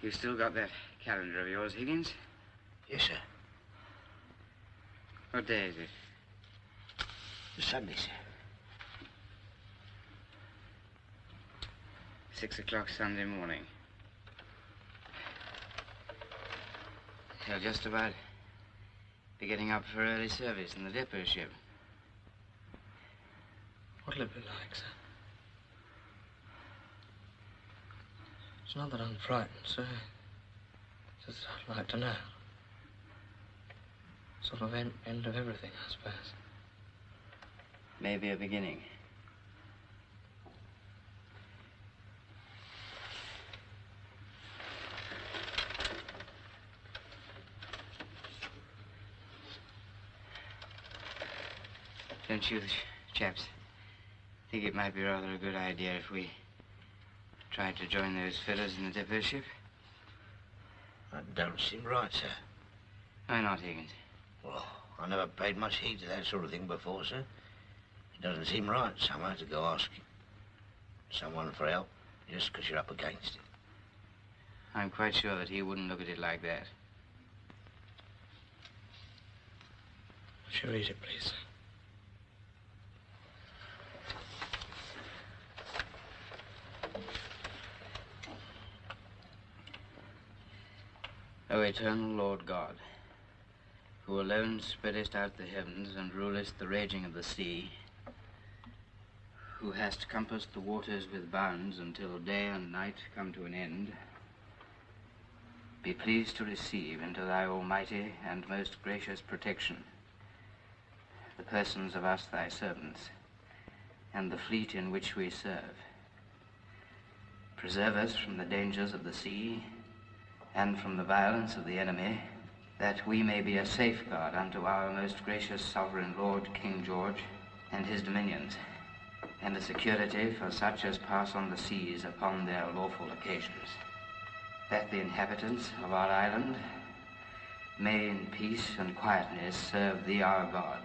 You still got that calendar of yours, Higgins? Yes, sir. What day is it? Sunday, sir. 6 o'clock Sunday morning. They'll just about be getting up for early service in the depot ship. What'll it be like, sir? It's not that I'm frightened, sir. It's just I'd like to know. Sort of end of everything, I suppose. Maybe a beginning. Don't you chaps think it might be rather a good idea if we tried to join those fellows in the depot ship? That don't seem right, sir. Why not, Higgins? Well, I never paid much heed to that sort of thing before, sir. It doesn't seem right somehow to go ask someone for help just because you're up against it. I'm quite sure that he wouldn't look at it like that. Sure, read it, please, sir. O eternal Lord God, who alone spreadest out the heavens and rulest the raging of the sea, who hast compassed the waters with bounds until day and night come to an end, be pleased to receive into thy almighty and most gracious protection the persons of us thy servants and the fleet in which we serve. Preserve us from the dangers of the sea and from the violence of the enemy, that we may be a safeguard unto our most gracious sovereign Lord King George and his dominions, and a security for such as pass on the seas upon their lawful occasions, that the inhabitants of our island may in peace and quietness serve thee our God,